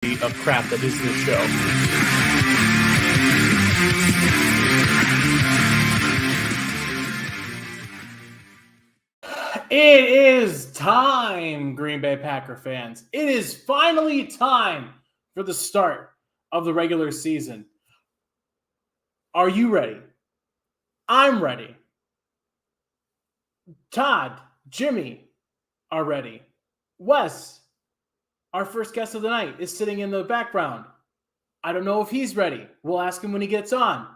of crap that is this show. It is time, Green Bay Packer fans. It is finally time for the start of the regular season. Are you ready? I'm ready. Todd, Jimmy are ready. Wes, our first guest of the night, is sitting in the background. I don't know if he's ready. We'll ask him when he gets on.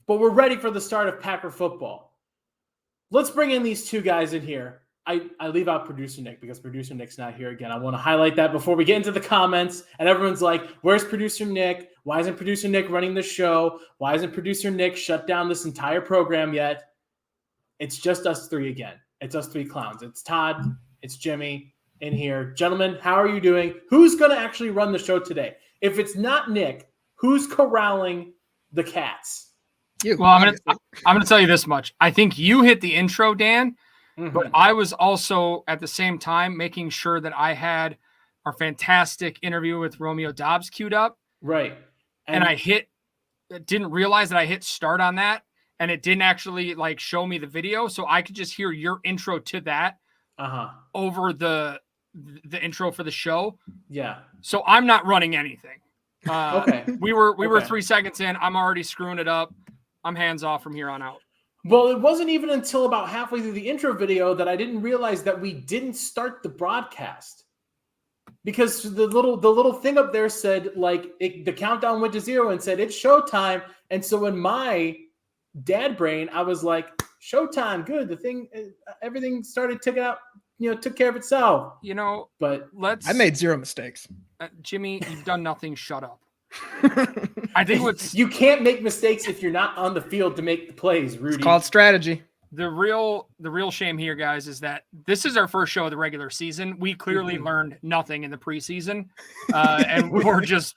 But we're ready for the start of Packer football. Let's bring in these two guys in here. I leave out producer Nick because producer Nick's not here again. I want to highlight that before we get into the comments. And everyone's like, where's producer Nick? Why isn't producer Nick running the show? Why isn't producer Nick shut down this entire program yet? It's just us three again. It's us three clowns. It's Todd. It's Jimmy in here. Gentlemen, how are you doing? Who's going to actually run the show today? If it's not Nick, who's corralling the cats? Well, I'm gonna tell you this much. I think you hit the intro, Dan, but I was also at the same time making sure that I had our fantastic interview with Romeo Dobbs queued up. Right. And I didn't realize that I hit start on that, and it didn't actually like show me the video, so I could just hear your intro to that over the intro for the show. Yeah. So I'm not running anything. Okay. We were 3 seconds in. I'm already screwing it up. I'm hands off from here on out. Well, it wasn't even until about halfway through the intro video that I didn't realize that we didn't start the broadcast, because the little thing up there said the countdown went to 0 and said it's showtime. And so in my dad brain, I was like, showtime, good. Everything started took care of itself. But I made 0 mistakes. Jimmy, you've done nothing. Shut up. I think you can't make mistakes if you're not on the field to make the plays, Rudy. It's called strategy. The real shame here, guys, is that this is our first show of the regular season. We clearly learned nothing in the preseason, and we're just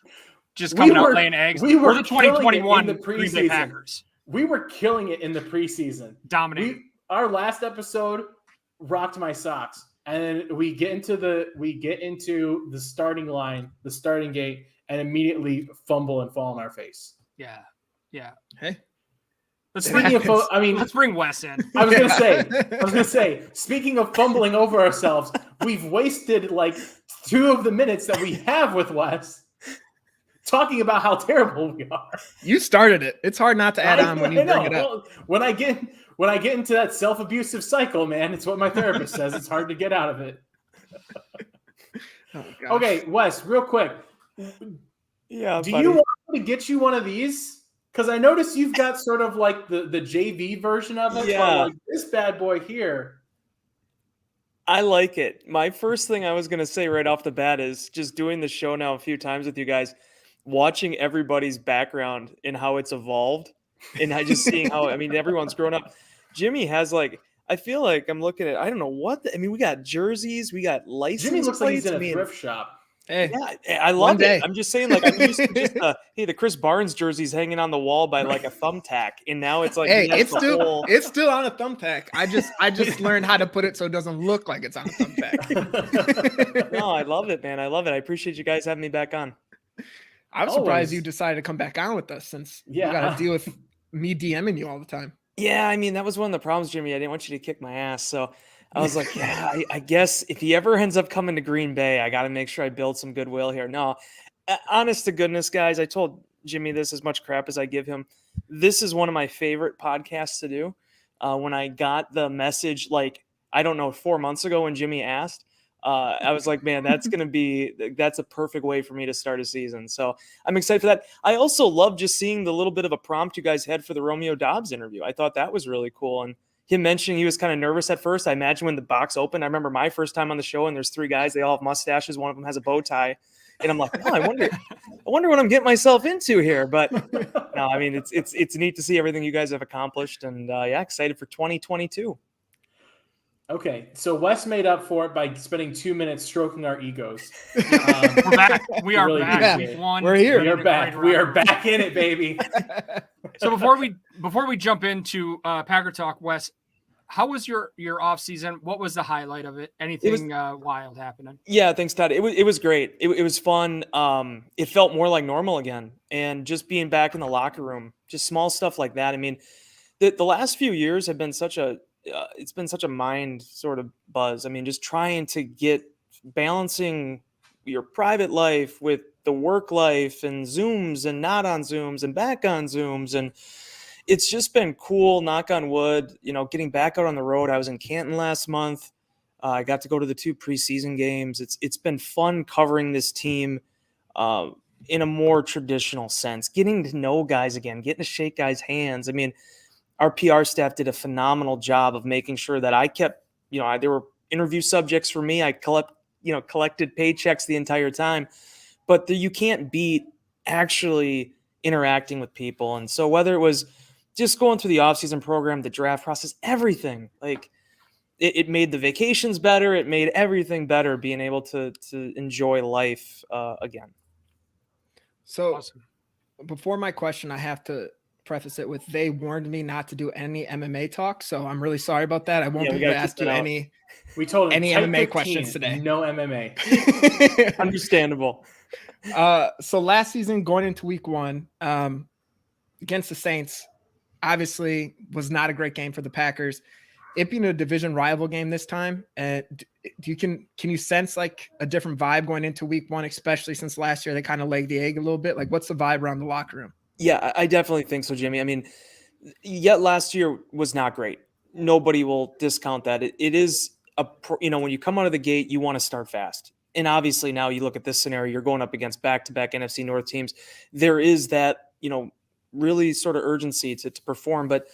coming out laying eggs. We're the 2021 Green Bay Packers. We were killing it in the preseason, dominating. Our last episode rocked my socks, and then we get into the starting line, the starting gate, and immediately fumble and fall on our face. Yeah. Hey, let's bring Wes in. I was gonna say, speaking of fumbling over ourselves, we've wasted like 2 of the minutes that we have with Wes talking about how terrible we are. You started it. It's hard not to add on when you bring it up. Well, when I get into that self-abusive cycle, man, it's what my therapist says. It's hard to get out of it. Okay, Wes, real quick. Yeah. Do you want me to get you one of these? Because I noticed you've got sort of like the JV version of it. Yeah. Like this bad boy here. I like it. My first thing I was going to say right off the bat is just doing the show now a few times with you guys, watching everybody's background and how it's evolved, and I just seeing how, everyone's grown up. Jimmy has I feel like I'm looking at, I don't know what, we got jerseys, we got license Jimmy looks plates. like he's in a thrift shop. Hey, yeah, I love it. I'm just saying, I'm used to just the Chris Barnes jersey's hanging on the wall by a thumbtack, and now it's it's still on a thumbtack. I just learned how to put it so it doesn't look like it's on a thumbtack. No, I love it, man. I love it. I appreciate you guys having me back on. I'm surprised you decided to come back on with us, since you got to deal with me DMing you all the time. Yeah, that was one of the problems, Jimmy. I didn't want you to kick my ass, so I was like, I guess if he ever ends up coming to Green Bay, I got to make sure I build some goodwill here. No, honest to goodness, guys, I told Jimmy this, as much crap as I give him. This is one of my favorite podcasts to do. When I got the message, 4 months ago when Jimmy asked, I was like, man, that's a perfect way for me to start a season. So I'm excited for that. I also love just seeing the little bit of a prompt you guys had for the Romeo Dobbs interview. I thought that was really cool. And him mentioning he was kind of nervous at first. I imagine when the box opened, I remember my first time on the show, and there's 3 guys, they all have mustaches. One of them has a bow tie. And I'm like, I wonder what I'm getting myself into here. But no, it's neat to see everything you guys have accomplished, and excited for 2022. Okay, so Wes made up for it by spending 2 minutes stroking our egos. We're back. We are really back. We're here. We are back. We are back in it, baby. So before we jump into Packer Talk, Wes, how was your off season? What was the highlight of it? Anything wild happening? Yeah, thanks, Todd. It was great. It was fun. It felt more like normal again, and just being back in the locker room, just small stuff like that. I mean, the last few years have been such a it's been such a mind sort of buzz. I mean, just trying to get balancing your private life with the work life and Zooms and not on Zooms and back on Zooms. And it's just been cool, knock on wood, getting back out on the road. I was in Canton last month. I got to go to the 2 preseason games. It's been fun covering this team in a more traditional sense, getting to know guys again, getting to shake guys' hands. I mean, our PR staff did a phenomenal job of making sure that I kept, there were interview subjects for me. I collected paychecks the entire time, but you can't beat actually interacting with people. And so whether it was just going through the offseason program, the draft process, everything, like it made the vacations better. It made everything better, being able to enjoy life again. So Awesome. Before my question, I have to preface it with, they warned me not to do any MMA talk. So I'm really sorry about that. I won't be able to ask you any MMA questions today. No MMA. Understandable. So last season, going into week 1, against the Saints, obviously was not a great game for the Packers. It being a division rival game this time, can you sense like a different vibe going into week 1, especially since last year they kind of laid the egg a little bit? Like, what's the vibe around the locker room? Yeah, I definitely think so, Jimmy. I mean, yet last year was not great. Nobody will discount that. It is when you come out of the gate, you want to start fast. And obviously now you look at this scenario, you're going up against back-to-back NFC North teams. There is that, really sort of urgency to perform. But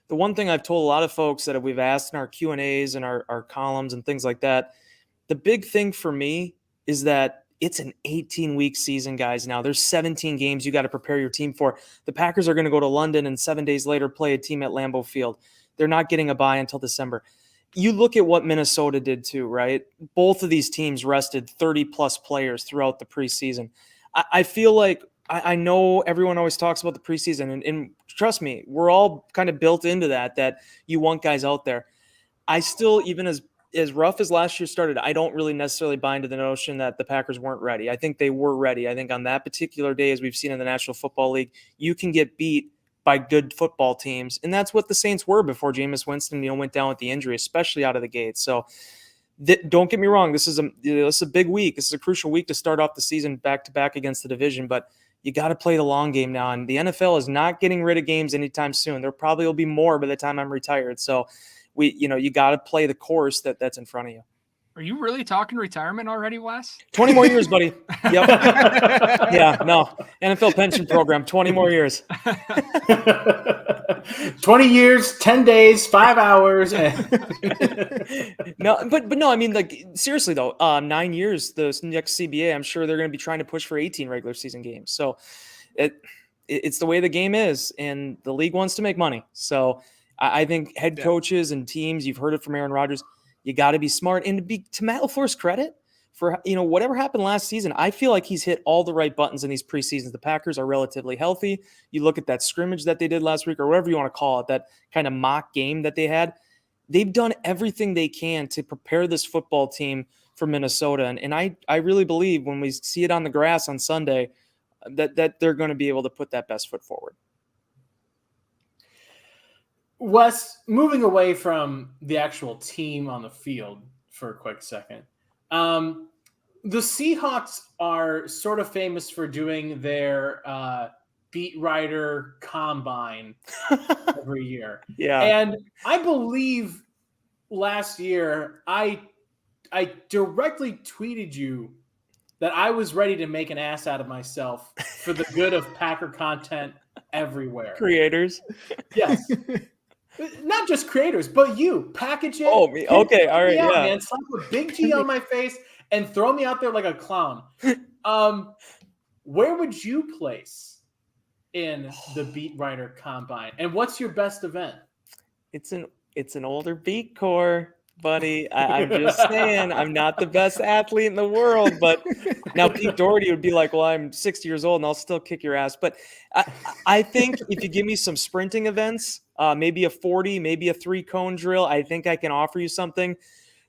the one thing I've told a lot of folks that we've asked in our Q&As and our columns and things like that, the big thing for me is that it's an 18-week season, guys. Now there's 17 games you got to prepare your team for. The Packers are going to go to London and 7 days later play a team at Lambeau Field. They're not getting a bye until December. You look at what Minnesota did too, right? Both of these teams rested 30-plus players throughout the preseason. I feel like I know everyone always talks about the preseason, and trust me, we're all kind of built into that you want guys out there. I still, even as rough as last year started, I don't really necessarily buy into the notion that the Packers weren't ready. I think they were ready. I think on that particular day, as we've seen in the National Football League, you can get beat by good football teams. And that's what the Saints were before Jameis Winston, went down with the injury, especially out of the gate. So don't get me wrong. This is a big week. This is a crucial week to start off the season back-to-back against the division, but you got to play the long game now. And the NFL is not getting rid of games anytime soon. There probably will be more by the time I'm retired. So you got to play the course that's in front of you. Are you really talking retirement already, Wes? 20 more years, buddy. Yep. Yeah, no. NFL pension program, 20 more years. 20 years, 10 days, 5 hours. No, but no, I mean, like, seriously though, 9 years, the next CBA, I'm sure they're going to be trying to push for 18 regular season games. So it's the way the game is, and the league wants to make money. So I think head coaches and teams, you've heard it from Aaron Rodgers, you got to be smart. And to Matt LaFleur's credit, for whatever happened last season, I feel like he's hit all the right buttons in these preseasons. The Packers are relatively healthy. You look at that scrimmage that they did last week, or whatever you want to call it, that kind of mock game that they had. They've done everything they can to prepare this football team for Minnesota. And I really believe when we see it on the grass on Sunday that they're going to be able to put that best foot forward. Wes, moving away from the actual team on the field for a quick second, the Seahawks are sort of famous for doing their beat writer combine every year. Yeah. And I believe last year I directly tweeted you that I was ready to make an ass out of myself for the good of Packer content everywhere. Creators. Yes. Not just creators, but you. Package it. Oh, me. Okay. All right. Yeah. Man. Slap a big G on my face and throw me out there like a clown. Where would you place in the beat writer combine? And what's your best event? It's an older beat core, buddy. I'm just saying, I'm not the best athlete in the world, but now Pete Doherty would be like, well, I'm 60 years old and I'll still kick your ass. But I think if you give me some sprinting events, maybe a 40, maybe a 3-cone drill. I think I can offer you something.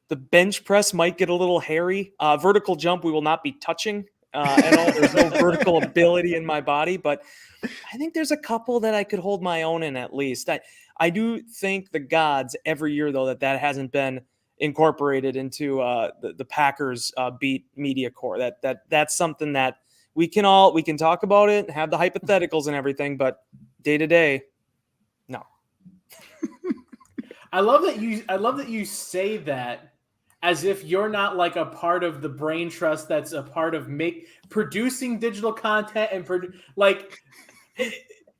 The bench press might get a little hairy. Vertical jump, we will not be touching at all. There's no vertical ability in my body, but I think there's a couple that I could hold my own in at least. I do thank the gods every year, though, that hasn't been incorporated into the Packers beat media core. That's something that we can talk about it, have the hypotheticals and everything, but day to day, no. I love that you say that as if you're not like a part of the brain trust that's a part of producing digital content and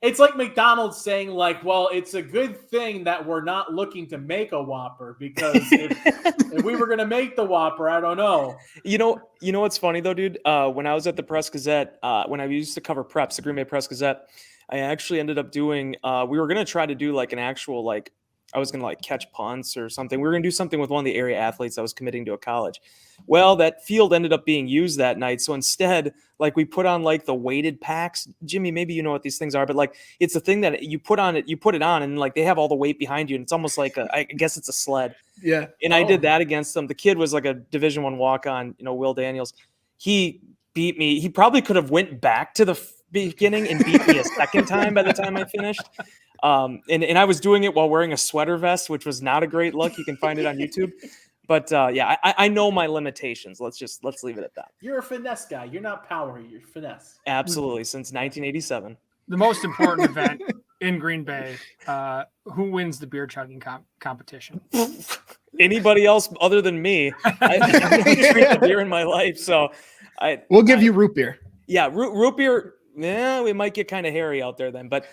it's like McDonald's saying like, well, it's a good thing that we're not looking to make a Whopper because if we were going to make the Whopper, I don't know. You know what's funny though, dude? When I was at the Press Gazette, when I used to cover preps, the Green Bay Press Gazette, I actually ended up doing, we were going to try to do like an actual, like, I was going to like catch punts or something. We were going to do something with one of the area athletes that was committing to a college. Well, that field ended up being used that night. So instead, like we put on like the weighted packs. Jimmy, maybe you know what these things are, but like it's a thing that you put it on and like they have all the weight behind you. And it's almost like I guess it's a sled. Yeah. And I did that against them. The kid was like a Division I walk-on, Will Daniels. He beat me. He probably could have went back to the beginning and beat me a second time by the time I finished. And I was doing it while wearing a sweater vest, which was not a great look. You can find it on YouTube. But yeah, I know my limitations. Let's leave it at that. You're a finesse guy. You're not power. You're finesse. Absolutely. Since 1987. The most important event in Green Bay. Who wins the beer chugging competition? Anybody else other than me? I don't drink the beer in my life, so we'll give you root beer. Yeah, root beer. Yeah, we might get kind of hairy out there then, but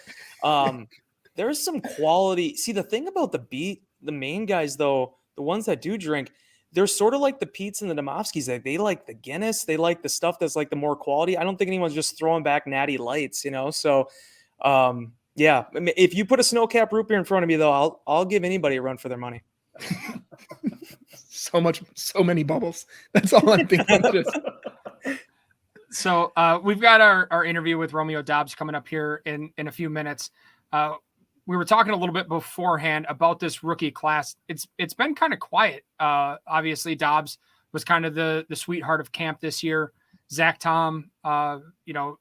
there's some quality. See, the thing about the main guys though, the ones that do drink, they're sort of like the Petes and the Domofskis. They like the Guinness. They like the stuff that's like the more quality. I don't think anyone's just throwing back natty lights, So, yeah, I mean, if you put a snow cap root beer in front of me though, I'll give anybody a run for their money. So many bubbles. That's all I'm thinking. So we've got our interview with Romeo Dobbs coming up here in a few minutes. We were talking a little bit beforehand about this rookie class. It's been kind of quiet. Obviously, Dobbs was kind of the sweetheart of camp this year. Zach Tom, a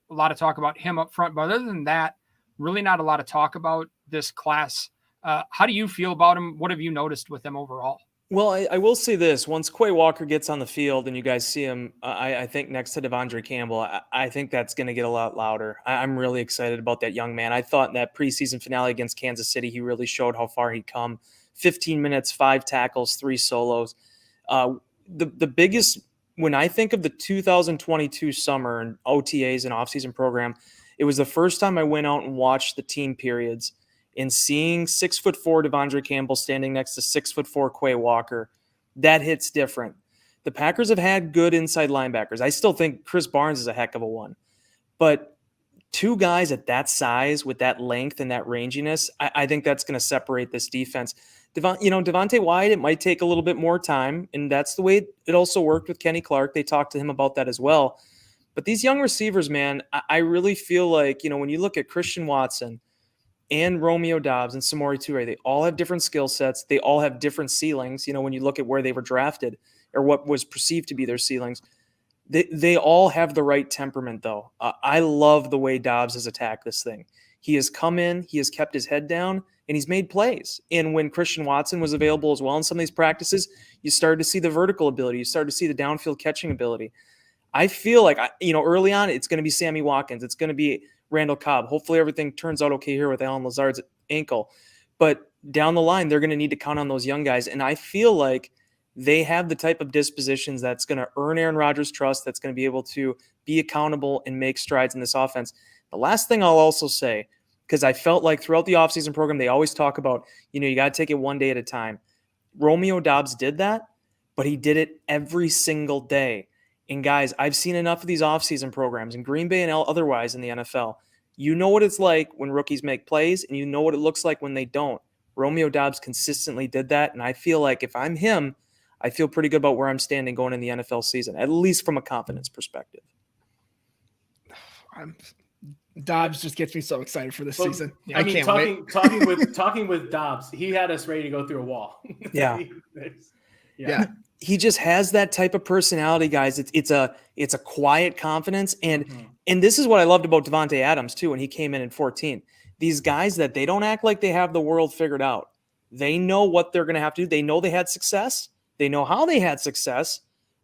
lot of talk about him up front. But other than that, really not a lot of talk about this class. How do you feel about him? What have you noticed with him overall? Well, I will say this. Once Quay Walker gets on the field and you guys see him, I think next to Devondre Campbell, I think that's going to get a lot louder. I'm really excited about that young man. I thought in that preseason finale against Kansas City, he really showed how far he'd come. 15 minutes, 5 tackles, 3 solos. The biggest, when I think of the 2022 summer and OTAs and offseason program, it was the first time I went out and watched the team periods. And seeing 6'4" Devondre Campbell standing next to 6'4" Quay Walker, that hits different. The Packers have had good inside linebackers. I still think Chris Barnes is a heck of a one. But 2 guys at that size with that length and that ranginess, I think that's going to separate this defense. Devontae Wyatt, it might take a little bit more time, and that's the way it also worked with Kenny Clark. They talked to him about that as well. But these young receivers, man, I really feel like, when you look at Christian Watson and Romeo Dobbs and Samori Toure, they all have different skill sets. They all have different ceilings. When you look at where they were drafted or what was perceived to be their ceilings, they all have the right temperament, though. I love the way Dobbs has attacked this thing. He has come in, he has kept his head down, and he's made plays. And when Christian Watson was available as well in some of these practices, you started to see the vertical ability. You started to see the downfield catching ability. I feel like, early on, it's going to be Sammy Watkins. It's going to be Randall Cobb. Hopefully everything turns out okay here with Alan Lazard's ankle. But down the line, they're going to need to count on those young guys. And I feel like they have the type of dispositions that's going to earn Aaron Rodgers' trust, that's going to be able to be accountable and make strides in this offense. The last thing I'll also say, because I felt like throughout the offseason program, they always talk about, you got to take it one day at a time. Romeo Dobbs did that, but he did it every single day. And guys, I've seen enough of these offseason programs in Green Bay and otherwise in the NFL. You know what it's like when rookies make plays, and you know what it looks like when they don't. Romeo Dobbs consistently did that, and I feel like if I'm him, I feel pretty good about where I'm standing going in the NFL season, at least from a confidence perspective. Dobbs just gets me so excited for this season. I mean, can't wait. talking with Dobbs, he had us ready to go through a wall. Yeah. Yeah. He just has that type of personality, guys. It's a quiet confidence. And this is what I loved about Devontae Adams too, when he came in 14. These guys that they don't act like they have the world figured out. They know what they're going to have to do. They know they had success. They know how they had success,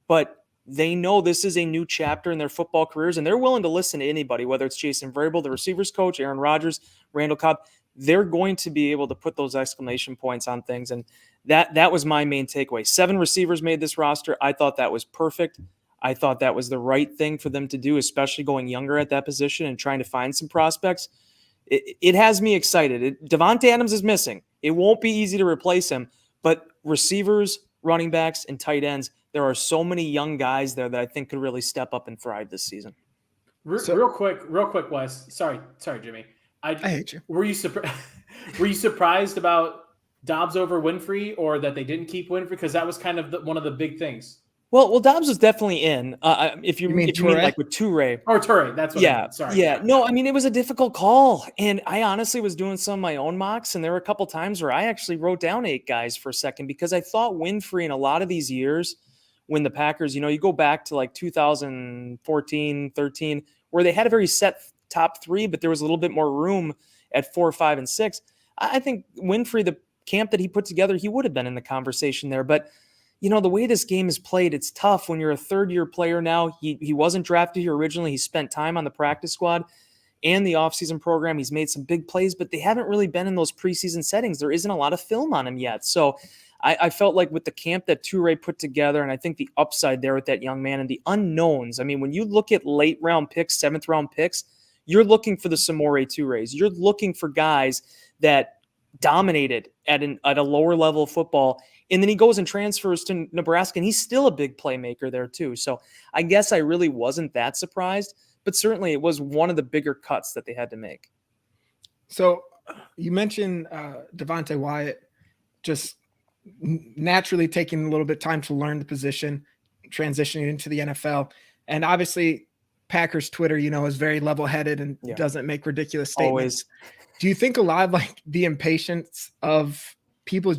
but they know this is a new chapter in their football careers, and they're willing to listen to anybody, whether it's Jason Vrabel, the receivers coach, Aaron Rodgers, Randall Cobb. They're going to be able to put those exclamation points on things, and that was my main takeaway. 7 receivers made this roster. I thought that was perfect. I thought that was the right thing for them to do, especially going younger at that position and trying to find some prospects. It has me excited. Devontae Adams is missing. It won't be easy to replace him, but receivers, running backs, and tight ends, there are so many young guys there that I think could really step up and thrive this season. Real quick, Wes. Sorry, Jimmy. I hate you. Were you surprised about Dobbs over Winfrey, or that they didn't keep Winfrey? Because that was kind of one of the big things. Well, Dobbs was definitely in. If you mean like with Toure. Or Toure, that's what I meant. Sorry. Yeah. No, I mean, it was a difficult call. And I honestly was doing some of my own mocks, and there were a couple times where I actually wrote down 8 guys for a second, because I thought Winfrey in a lot of these years when the Packers, you go back to like 2014, 13, where they had a very set top 3, but there was a little bit more room at 4, 5, and 6. I think Winfrey, the camp that he put together, he would have been in the conversation there. But the way this game is played, it's tough when you're a third-year player now. He wasn't drafted here originally. He spent time on the practice squad and the offseason program. He's made some big plays, but they haven't really been in those preseason settings. There isn't a lot of film on him yet. So I felt like with the camp that Toure put together, and I think the upside there with that young man and the unknowns, I mean, when you look at late-round picks, 7th-round picks, you're looking for the Samori Toures. You're looking for guys that dominated at a lower level of football. And then he goes and transfers to Nebraska, and he's still a big playmaker there too. So I guess I really wasn't that surprised, but certainly it was one of the bigger cuts that they had to make. So you mentioned Devontae Wyatt just naturally taking a little bit of time to learn the position, transitioning into the NFL. And obviously Packers Twitter, is very level-headed and doesn't make ridiculous statements. Always. Do you think a lot of like the impatience of people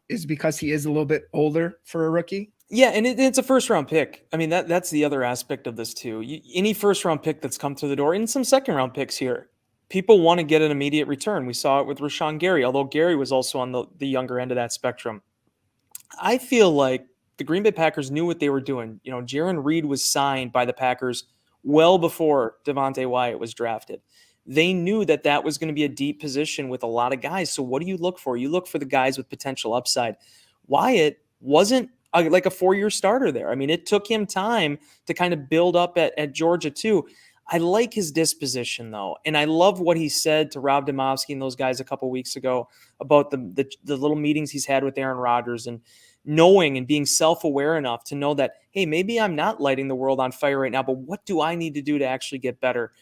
is because he is a little bit older for a rookie? Yeah, and it's a first-round pick. I mean, that's the other aspect of this too. Any first-round pick that's come through the door, and some second-round picks here, people want to get an immediate return. We saw it with Rashawn Gary, although Gary was also on the younger end of that spectrum. I feel like the Green Bay Packers knew what they were doing. Jaron Reed was signed by the Packers well before Devontae Wyatt was drafted. They knew that was going to be a deep position with a lot of guys. So what do you look for? You look for the guys with potential upside. Wyatt wasn't like a 4-year starter there. I mean, it took him time to kind of build up at Georgia too. I like his disposition though. And I love what he said to Rob Domofsky and those guys a couple weeks ago about the little meetings he's had with Aaron Rodgers, and knowing and being self-aware enough to know that, hey, maybe I'm not lighting the world on fire right now, but what do I need to do to actually get better?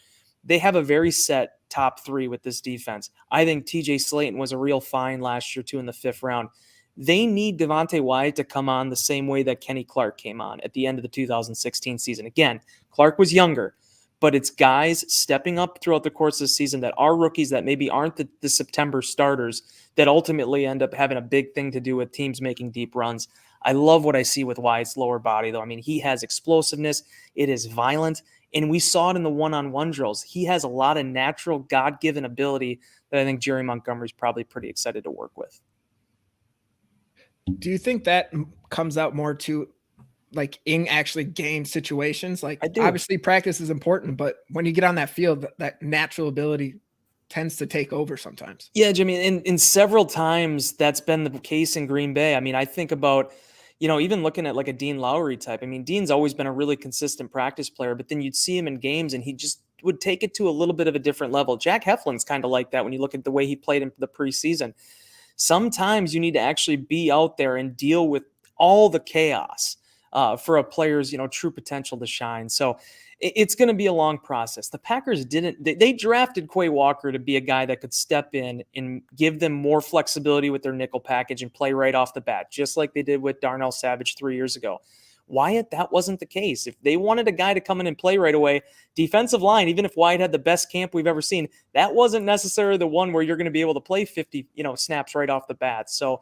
They have a very set top 3 with this defense. I think TJ Slayton was a real find last year too in the 5th round. They need Devontae Wyatt to come on the same way that Kenny Clark came on at the end of the 2016 season. Again, Clark was younger, but it's guys stepping up throughout the course of the season that are rookies that maybe aren't the September starters that ultimately end up having a big thing to do with teams making deep runs. I love what I see with Wyatt's lower body, though. I mean, he has explosiveness. It is violent. And we saw it in the one-on-one drills. He has a lot of natural God-given ability that I think Jerry Montgomery's probably pretty excited to work with. Do you think that comes out more to like in actually game situations? Like obviously practice is important, but when you get on that field, that natural ability tends to take over sometimes. Yeah, Jimmy, in several times that's been the case in Green Bay. I mean, I think about, even looking at like a Dean Lowry type. I mean, Dean's always been a really consistent practice player, but then you'd see him in games and he just would take it to a little bit of a different level. Jack Heflin's kind of like that when you look at the way he played in the preseason. Sometimes you need to actually be out there and deal with all the chaos for a player's, true potential to shine. So it's going to be a long process. The Packers they drafted Quay Walker to be a guy that could step in and give them more flexibility with their nickel package and play right off the bat, just like they did with Darnell Savage 3 years ago. Wyatt, that wasn't the case. If they wanted a guy to come in and play right away, defensive line, even if Wyatt had the best camp we've ever seen, that wasn't necessarily the one where you're going to be able to play 50, snaps right off the bat. So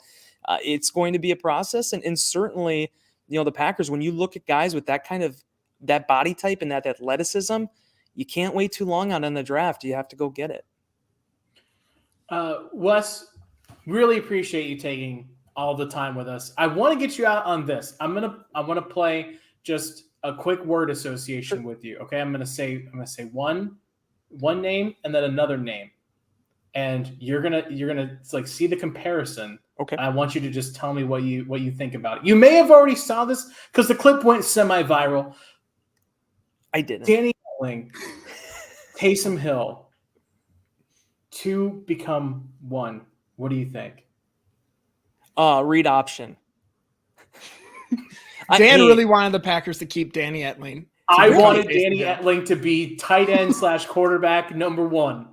it's going to be a process. And certainly, the Packers, when you look at guys with that body type and that athleticism, you can't wait too long on in the draft. You have to go get it. Wes, really appreciate you taking all the time with us. I want to get you out on this. I want to play just a quick word association with you. Okay, I'm gonna say one name and then another name, and you're gonna like see the comparison. Okay. I want you to just tell me what you think about it. You may have already saw this because the clip went semi-viral. I didn't. Danny Etling, Taysom Hill, 2 become 1. What do you think? Read option. Dan really wanted the Packers to keep Danny Etling. I wanted Danny Etling to be tight end / quarterback number 1.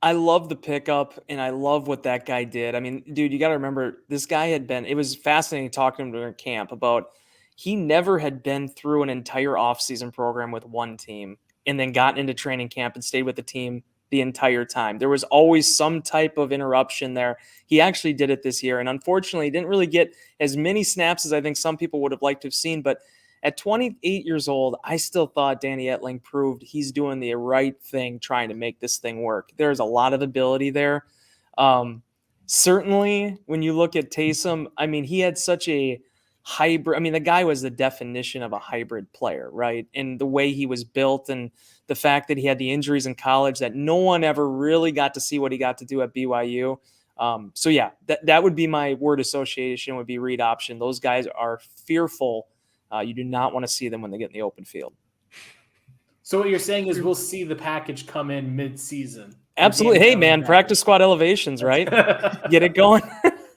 I love the pickup, and I love what that guy did. I mean, dude, you got to remember, this guy it was fascinating talking to him during camp about he never had been through an entire offseason program with one team and then gotten into training camp and stayed with the team the entire time. There was always some type of interruption there. He actually did it this year, and unfortunately, he didn't really get as many snaps as I think some people would have liked to have seen, but at 28 years old, I still thought Danny Etling proved he's doing the right thing trying to make this thing work. There's a lot of ability there. Certainly, when you look at Taysom, I mean, he had such a hybrid. I mean, the guy was the definition of a hybrid player, right? And the way he was built and the fact that he had the injuries in college that no one ever really got to see what he got to do at BYU. So, yeah, that would be my word association would be read option. Those guys are fearful. You do not want to see them when they get in the open field. So what you're saying is we'll see the package come in mid-season. Absolutely. Hey, man, practice squad elevations, right? Get it going.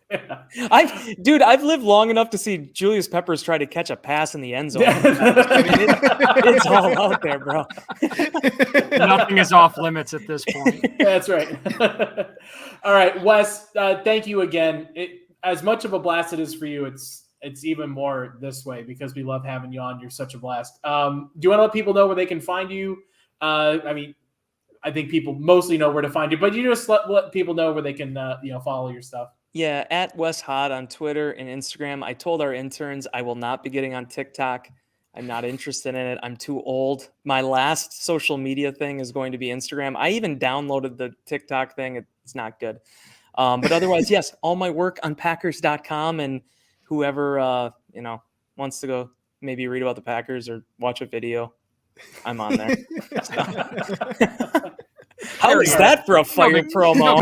Yeah. I've lived long enough to see Julius Peppers try to catch a pass in the end zone. I mean, it's all out there, bro. Nothing is off limits at this point. That's right. All right, Wes, thank you again. As much of a blast it is for you, it's even more this way because we love having you on. You're such a blast. Do you want to let people know where they can find you? I mean, I think people mostly know where to find you, but you just let people know where they can, follow your stuff. Yeah, at Wes Hod on Twitter and Instagram. I told our interns I will not be getting on TikTok. I'm not interested in it. I'm too old. My last social media thing is going to be Instagram. I even downloaded the TikTok thing. It's not good. But otherwise, yes, all my work on Packers.com, and whoever wants to go maybe read about the Packers or watch a video, I'm on there. How is that for a fire promo?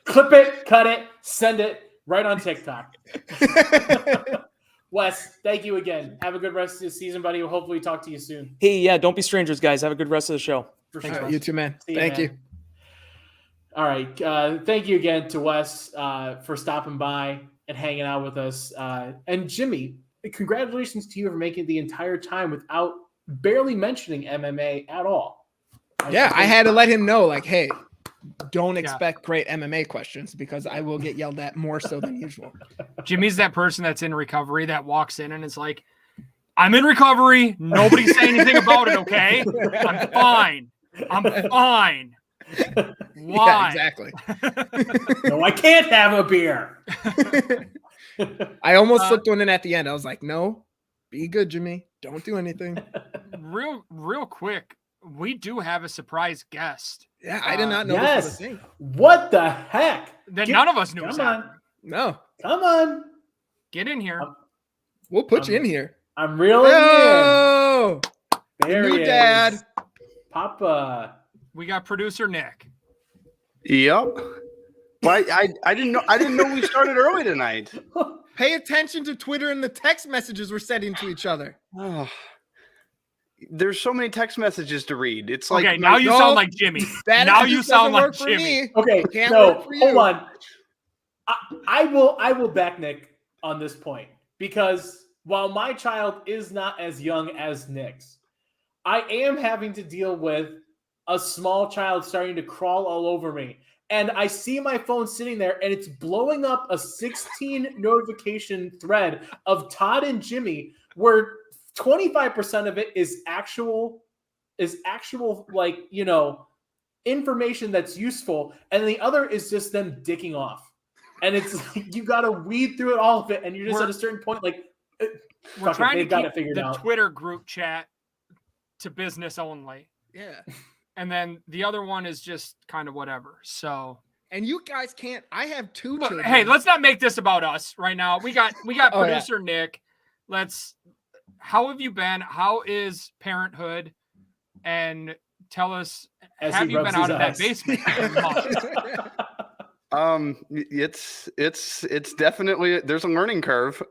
Clip it, cut it, send it right on TikTok. Wes, thank you again. Have a good rest of the season, buddy. We'll hopefully talk to you soon. Hey, yeah, don't be strangers, guys. Have a good rest of the show. Thanks, you too, man. Thank you. All right. Thank you again to Wes for stopping by and hanging out with us. And Jimmy, congratulations to you for making it the entire time without barely mentioning MMA at all. I had to let him know, like, hey, don't expect great MMA questions because I will get yelled at more so than usual. Jimmy's that person that's in recovery that walks in and is like, I'm in recovery. Nobody say anything about it, okay? I'm fine. Why? Yeah, exactly. No, I can't have a beer. I almost slipped one in at the end. I was like, no, be good, Jimmy. Don't do anything. Real quick. We do have a surprise guest. Yeah, I did not know this was a thing. What the heck? None of us knew. Come on. No. Come on. Get in here. We'll put you in here. I'm reeling in. There he is. Dad. Papa. We got producer Nick. Yep. Well, I didn't know we started early tonight. Pay attention to Twitter and the text messages we're sending to each other. Oh. There's so many text messages to read. It's like okay. Now you sound like Jimmy. Now you sound like Jimmy. Okay, no, hold on. I will back Nick on this point because while my child is not as young as Nick's, I am having to deal with a small child starting to crawl all over me. And I see my phone sitting there, and it's blowing up a 16 notification thread of Todd and Jimmy, where 25% of it is actual like, information that's useful, and the other is just them dicking off. And it's like, you got to weed through it, all of it, and you're just at a certain point, like, we're trying to got keep it figured the out. Twitter group chat to business only. Yeah. And then the other one is just kind of whatever. So, and you guys can't. I have 2 children. Hey, let's not make this about us right now. We got producer Nick. How have you been? How is parenthood? And tell us, have you been out of that basement? It's definitely, there's a learning curve.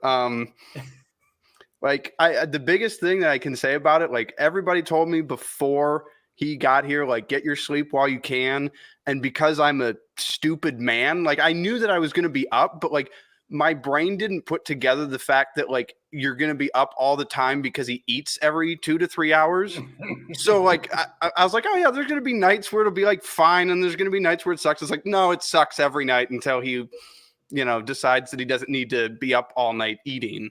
Like the biggest thing that I can say about it, like everybody told me before he got here, like, get your sleep while you can. And because I'm a stupid man, like I knew that I was going to be up, but like my brain didn't put together the fact that like you're going to be up all the time because he eats every 2 to 3 hours. So like I was like, oh yeah, there's going to be nights where it'll be like fine, and there's going to be nights where it sucks. It's like, no, it sucks every night until he, decides that he doesn't need to be up all night eating.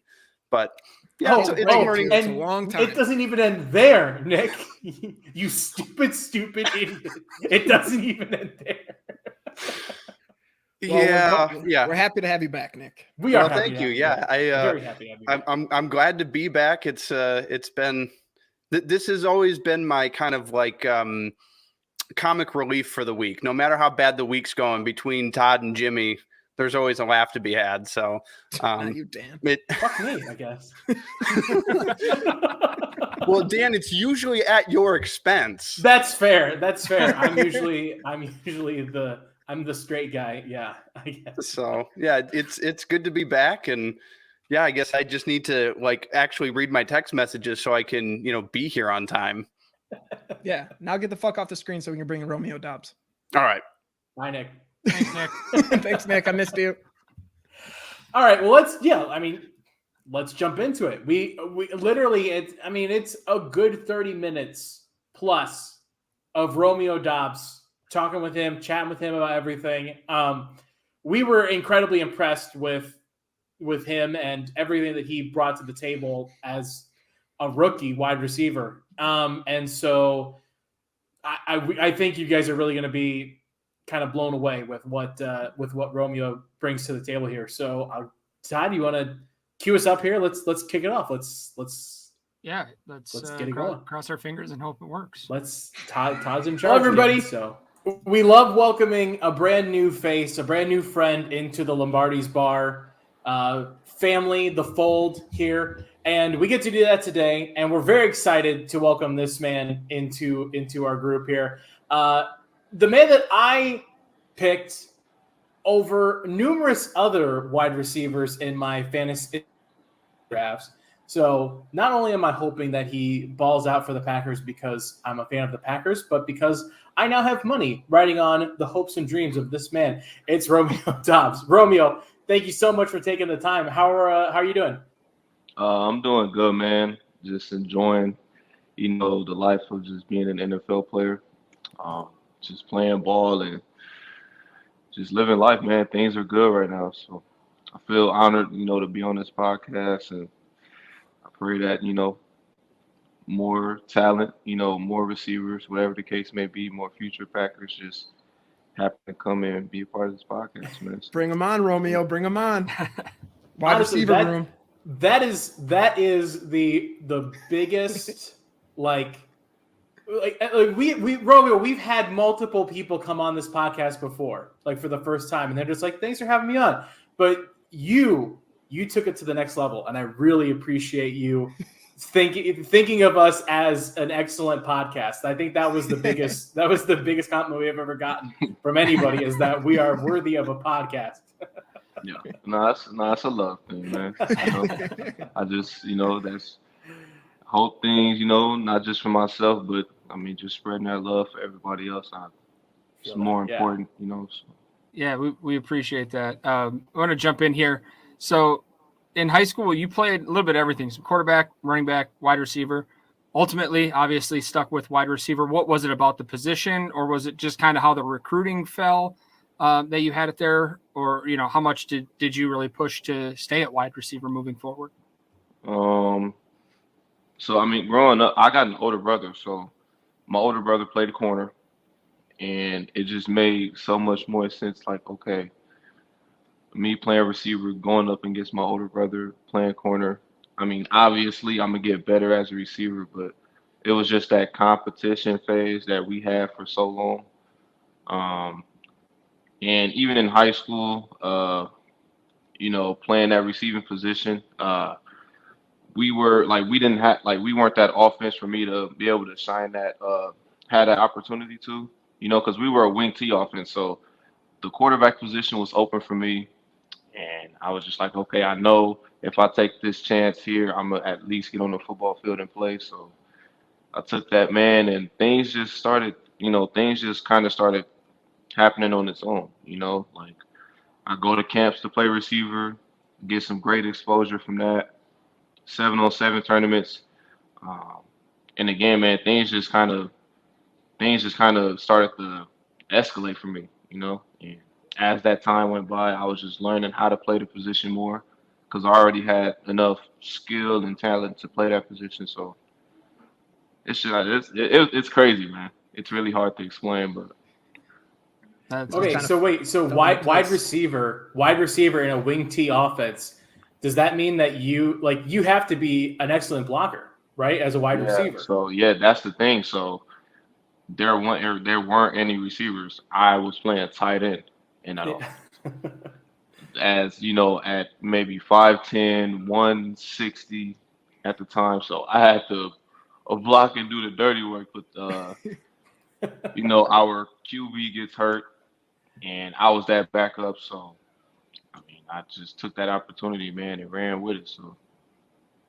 But yeah, it's a long time. It doesn't even end there, Nick. You stupid idiot. It doesn't even end there. Well, we're happy to have you back, Nick. We are. Thank you. Yeah, very happy to have you back. I'm glad to be back. It's been this has always been my kind of like comic relief for the week. No matter how bad the week's going, between Todd and Jimmy, there's always a laugh to be had. So, you Dan. Fuck me, I guess. Well, Dan, it's usually at your expense. That's fair. I'm usually the straight guy. Yeah, I guess. So yeah, it's good to be back, and yeah, I guess I just need to like actually read my text messages so I can be here on time. Yeah. Now get the fuck off the screen so we can bring in Romeo Dobbs. All right. Bye, Nick. Thanks, Nick. Thanks, Nick. I missed you. All right. Well, let's jump into it. We literally, it's a good 30 minutes plus of Romeo Dobbs, talking with him, chatting with him about everything. We were incredibly impressed with him and everything that he brought to the table as a rookie wide receiver. And so I think you guys are really going to be kind of blown away with what Romeo brings to the table here. So Todd, you want to cue us up here? Let's kick it off. Let's get it going. Cross our fingers and hope it works. Todd's in charge. Hello, everybody. So we love welcoming a brand new face, a brand new friend into the Lombardi's bar family, the fold here. And we get to do that today. And we're very excited to welcome this man into our group here. The man that I picked over numerous other wide receivers in my fantasy drafts. So not only am I hoping that he balls out for the Packers because I'm a fan of the Packers, but because I now have money riding on the hopes and dreams of this man. It's Romeo Dobbs. Romeo, thank you so much for taking the time. How are you doing? I'm doing good, man. Just enjoying, the life of just being an NFL player. Just playing ball and just living life, man. Things are good right now. So I feel honored, to be on this podcast, and I pray that, more talent, more receivers, whatever the case may be, more future Packers just happen to come in and be a part of this podcast, man. Bring them on, Romeo. Bring them on. Wide Honestly, receiver room. That is the biggest Romeo, we've had multiple people come on this podcast before, like for the first time, and they're just like, thanks for having me on. But you took it to the next level, and I really appreciate you thinking of us as an excellent podcast. I think that was the biggest compliment we have ever gotten from anybody, is that we are worthy of a podcast. Yeah, that's a love thing, man. I just, that's hope things, not just for myself, but just spreading that love for everybody else. It's more important, So. Yeah, we appreciate that. I want to jump in here. So in high school, you played a little bit of everything. So quarterback, running back, wide receiver. Ultimately, obviously stuck with wide receiver. What was it about the position, or was it just kind of how the recruiting fell? that you had it there, or how much did you really push to stay at wide receiver moving forward? So I mean, growing up, I got an older brother, so my older brother played corner, and it just made so much more sense. Like, okay, me playing receiver, going up against my older brother playing corner. I mean, obviously, I'm gonna get better as a receiver, but it was just that competition phase that we had for so long. Um, and even in high school, playing that receiving position, we didn't have we weren't that offense for me to be able to shine that had that opportunity to, because we were a wing T offense, so the quarterback position was open for me, and I was just like, okay, I know if I take this chance here, I'm gonna at least get on the football field and play. So I took that, man, and things just started, things just kind of started happening on its own. Like I go to camps to play receiver, get some great exposure from that, 7-on-7 tournaments. Um, and again, man, things just kind of started to escalate for me, And as that time went by, I was just learning how to play the position more because I already had enough skill and talent to play that position. So it's crazy, man. It's really hard to explain, but okay. So wide receiver in a wing T offense. Does that mean that you have to be an excellent blocker, right? As a wide receiver. So that's the thing. So there weren't any receivers. I was playing tight end, and as at maybe 5'10", 160 at the time. So I had to block and do the dirty work. But our QB gets hurt, and I was that backup. So I mean, I just took that opportunity, man, and ran with it.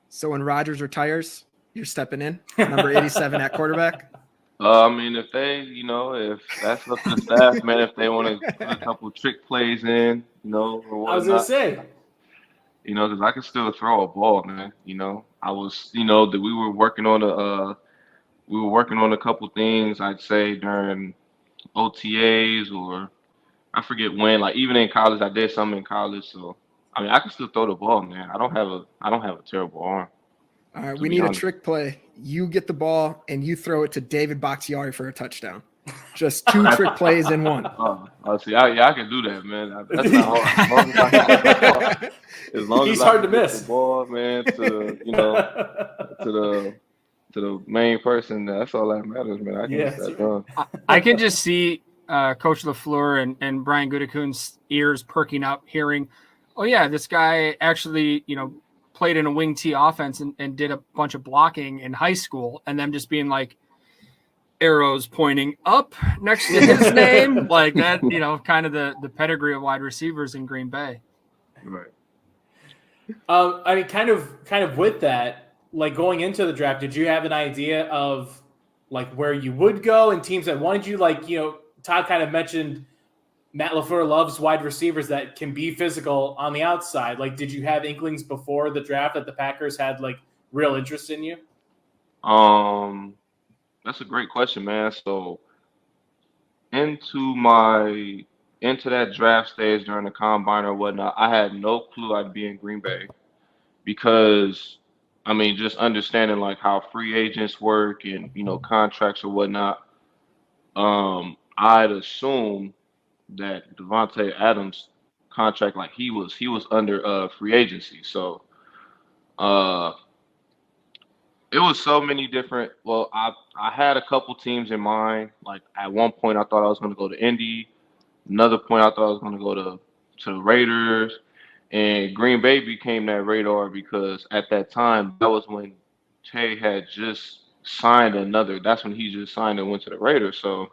So when Rodgers retires, you're stepping in, number 87 at quarterback. I mean, if that's up to the staff, man, if they want to put a couple trick plays in, or whatnot. I was gonna say, because I can still throw a ball, man. I was, that we were working on a couple things. I'd say during OTAs or I forget when. Like even in college, I did something in college. So I mean, I can still throw the ball, man. I don't have a terrible arm. All right, we need a trick play. You get the ball and you throw it to David Bakhtiari for a touchdown. Just 2 trick plays in one. See, I can do that, man. That's not hard. As long He's as hard I to miss. The ball, man, to the main person. That's all that matters, man. I can get that done. I can just see Coach LaFleur and Brian Gutekunst's ears perking up, hearing, "Oh yeah, this guy actually, played in a wing T offense and did a bunch of blocking in high school," and them just being like arrows pointing up next to his name, like that, kind of the pedigree of wide receivers in Green Bay. Right. I mean, kind of with that, like going into the draft, did you have an idea of like where you would go and teams that wanted you? Like, Todd kind of mentioned Matt LaFleur loves wide receivers that can be physical on the outside. Like, did you have inklings before the draft that the Packers had like real interest in you? That's a great question, man. So into that draft stage during the combine or whatnot, I had no clue I'd be in Green Bay because, I mean, just understanding like how free agents work and contracts or whatnot. I'd assume that Devontae Adams' contract, like he was under free agency, so it was so many different. Well, I had a couple teams in mind. Like at one point, I thought I was going to go to Indy. Another point, I thought I was going to go to the Raiders, and Green Bay became that radar because at that time, that was when Tay had just signed another. That's when he just signed and went to the Raiders. So,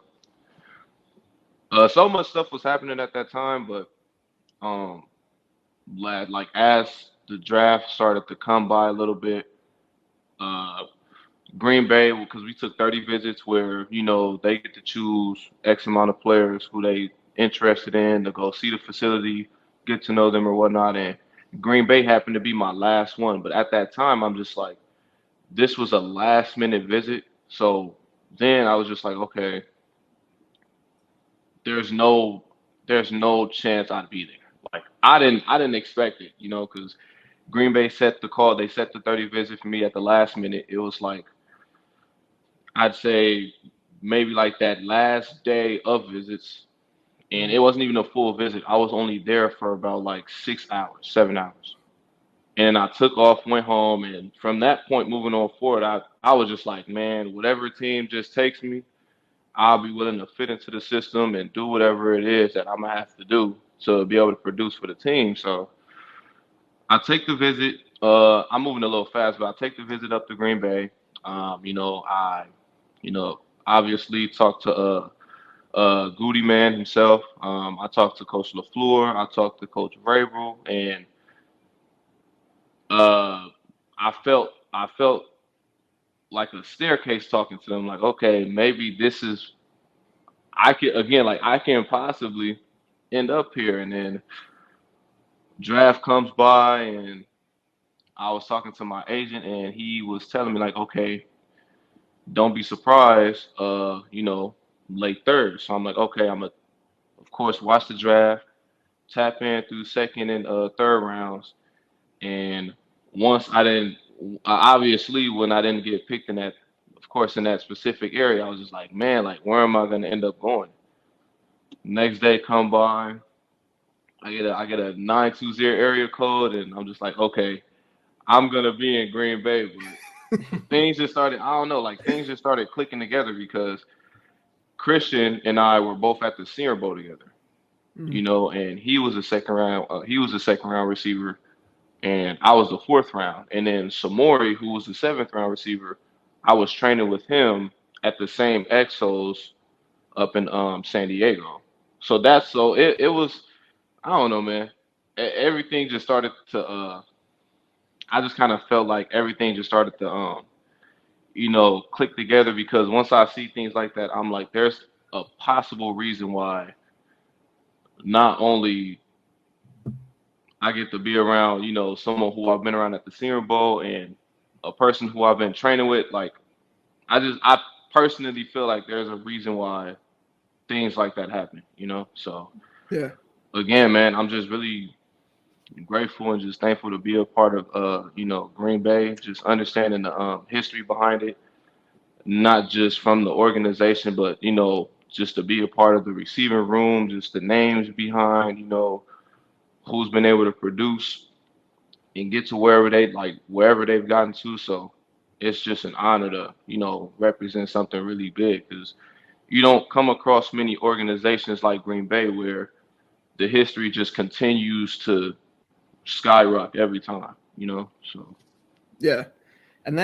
so much stuff was happening at that time, but like as the draft started to come by a little bit, Green Bay, because we took 30 visits where, they get to choose X amount of players who they interested in to go see the facility, get to know them or whatnot. And Green Bay happened to be my last one. But at that time, I'm just like, this was a last minute visit. So then I was just like, okay, there's no there's no chance I'd be there. Like I didn't expect it, because Green Bay set the call. They set the 30 visit for me at the last minute. It was like I'd say maybe like that last day of visits, and it wasn't even a full visit. I was only there for about like 6 hours, 7 hours. And I took off, went home, and from that point moving on forward, I was just like, man, whatever team just takes me, I'll be willing to fit into the system and do whatever it is that I'm gonna have to do to be able to produce for the team. So I take the visit. I'm moving a little fast, but I take the visit up to Green Bay. I, obviously talked to Goody Man himself. I talked to Coach LaFleur. I talked to Coach Vrabel, and I felt like a staircase talking to them. Like, okay, maybe this is I can possibly end up here, and then draft comes by, and I was talking to my agent, and he was telling me like, okay, don't be surprised, late third. So I'm like, okay, I'm gonna, of course, watch the draft, tap in through second and third rounds, and once obviously when I didn't get picked in that, of course, in that specific area, I was just like, man, like where am I gonna end up going? Next day come by, I get a 920 area code, and I'm just like, okay, I'm gonna be in Green Bay, but things just started. I don't know, like things just started clicking together because Christian and I were both at the Senior Bowl together, and he was a second round. He was a second round receiver, and I was the fourth round. And then Samori, who was the seventh round receiver, I was training with him at the same Exos up in San Diego. So it was. I don't know, man. Everything just started to. I just kind of felt like everything just started to click together because once I see things like that, I'm like, there's a possible reason why not only I get to be around, someone who I've been around at the Senior Bowl and a person who I've been training with. Like, I personally feel like there's a reason why things like that happen, So, yeah. Again, man, I'm just really grateful and just thankful to be a part of, Green Bay, just understanding the history behind it, not just from the organization, but, just to be a part of the receiving room, just the names behind, who's been able to produce and get to wherever they've gotten to. So it's just an honor to, represent something really big because you don't come across many organizations like Green Bay where the history just continues to skyrocket every time, So yeah, and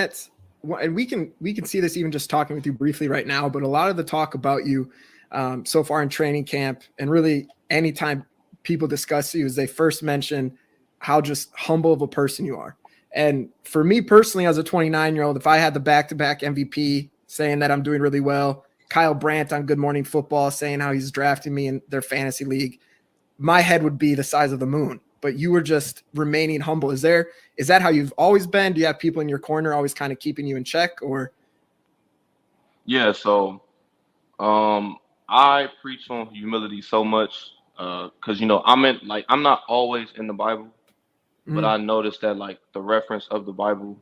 we can see this even just talking with you briefly right now. But a lot of the talk about you so far in training camp, and really anytime people discuss you, is they first mention how just humble of a person you are. And for me personally, as a 29-year-old, if I had the back-to-back MVP saying that I'm doing really well, Kyle Brandt on Good Morning Football saying how he's drafting me in their fantasy league, my head would be the size of the moon. But you were just remaining humble. Is that how you've always been? Do you have people in your corner always kind of keeping you in check, or? Yeah, so I preach on humility so much because I'm not always in the Bible, but I noticed that like the reference of the Bible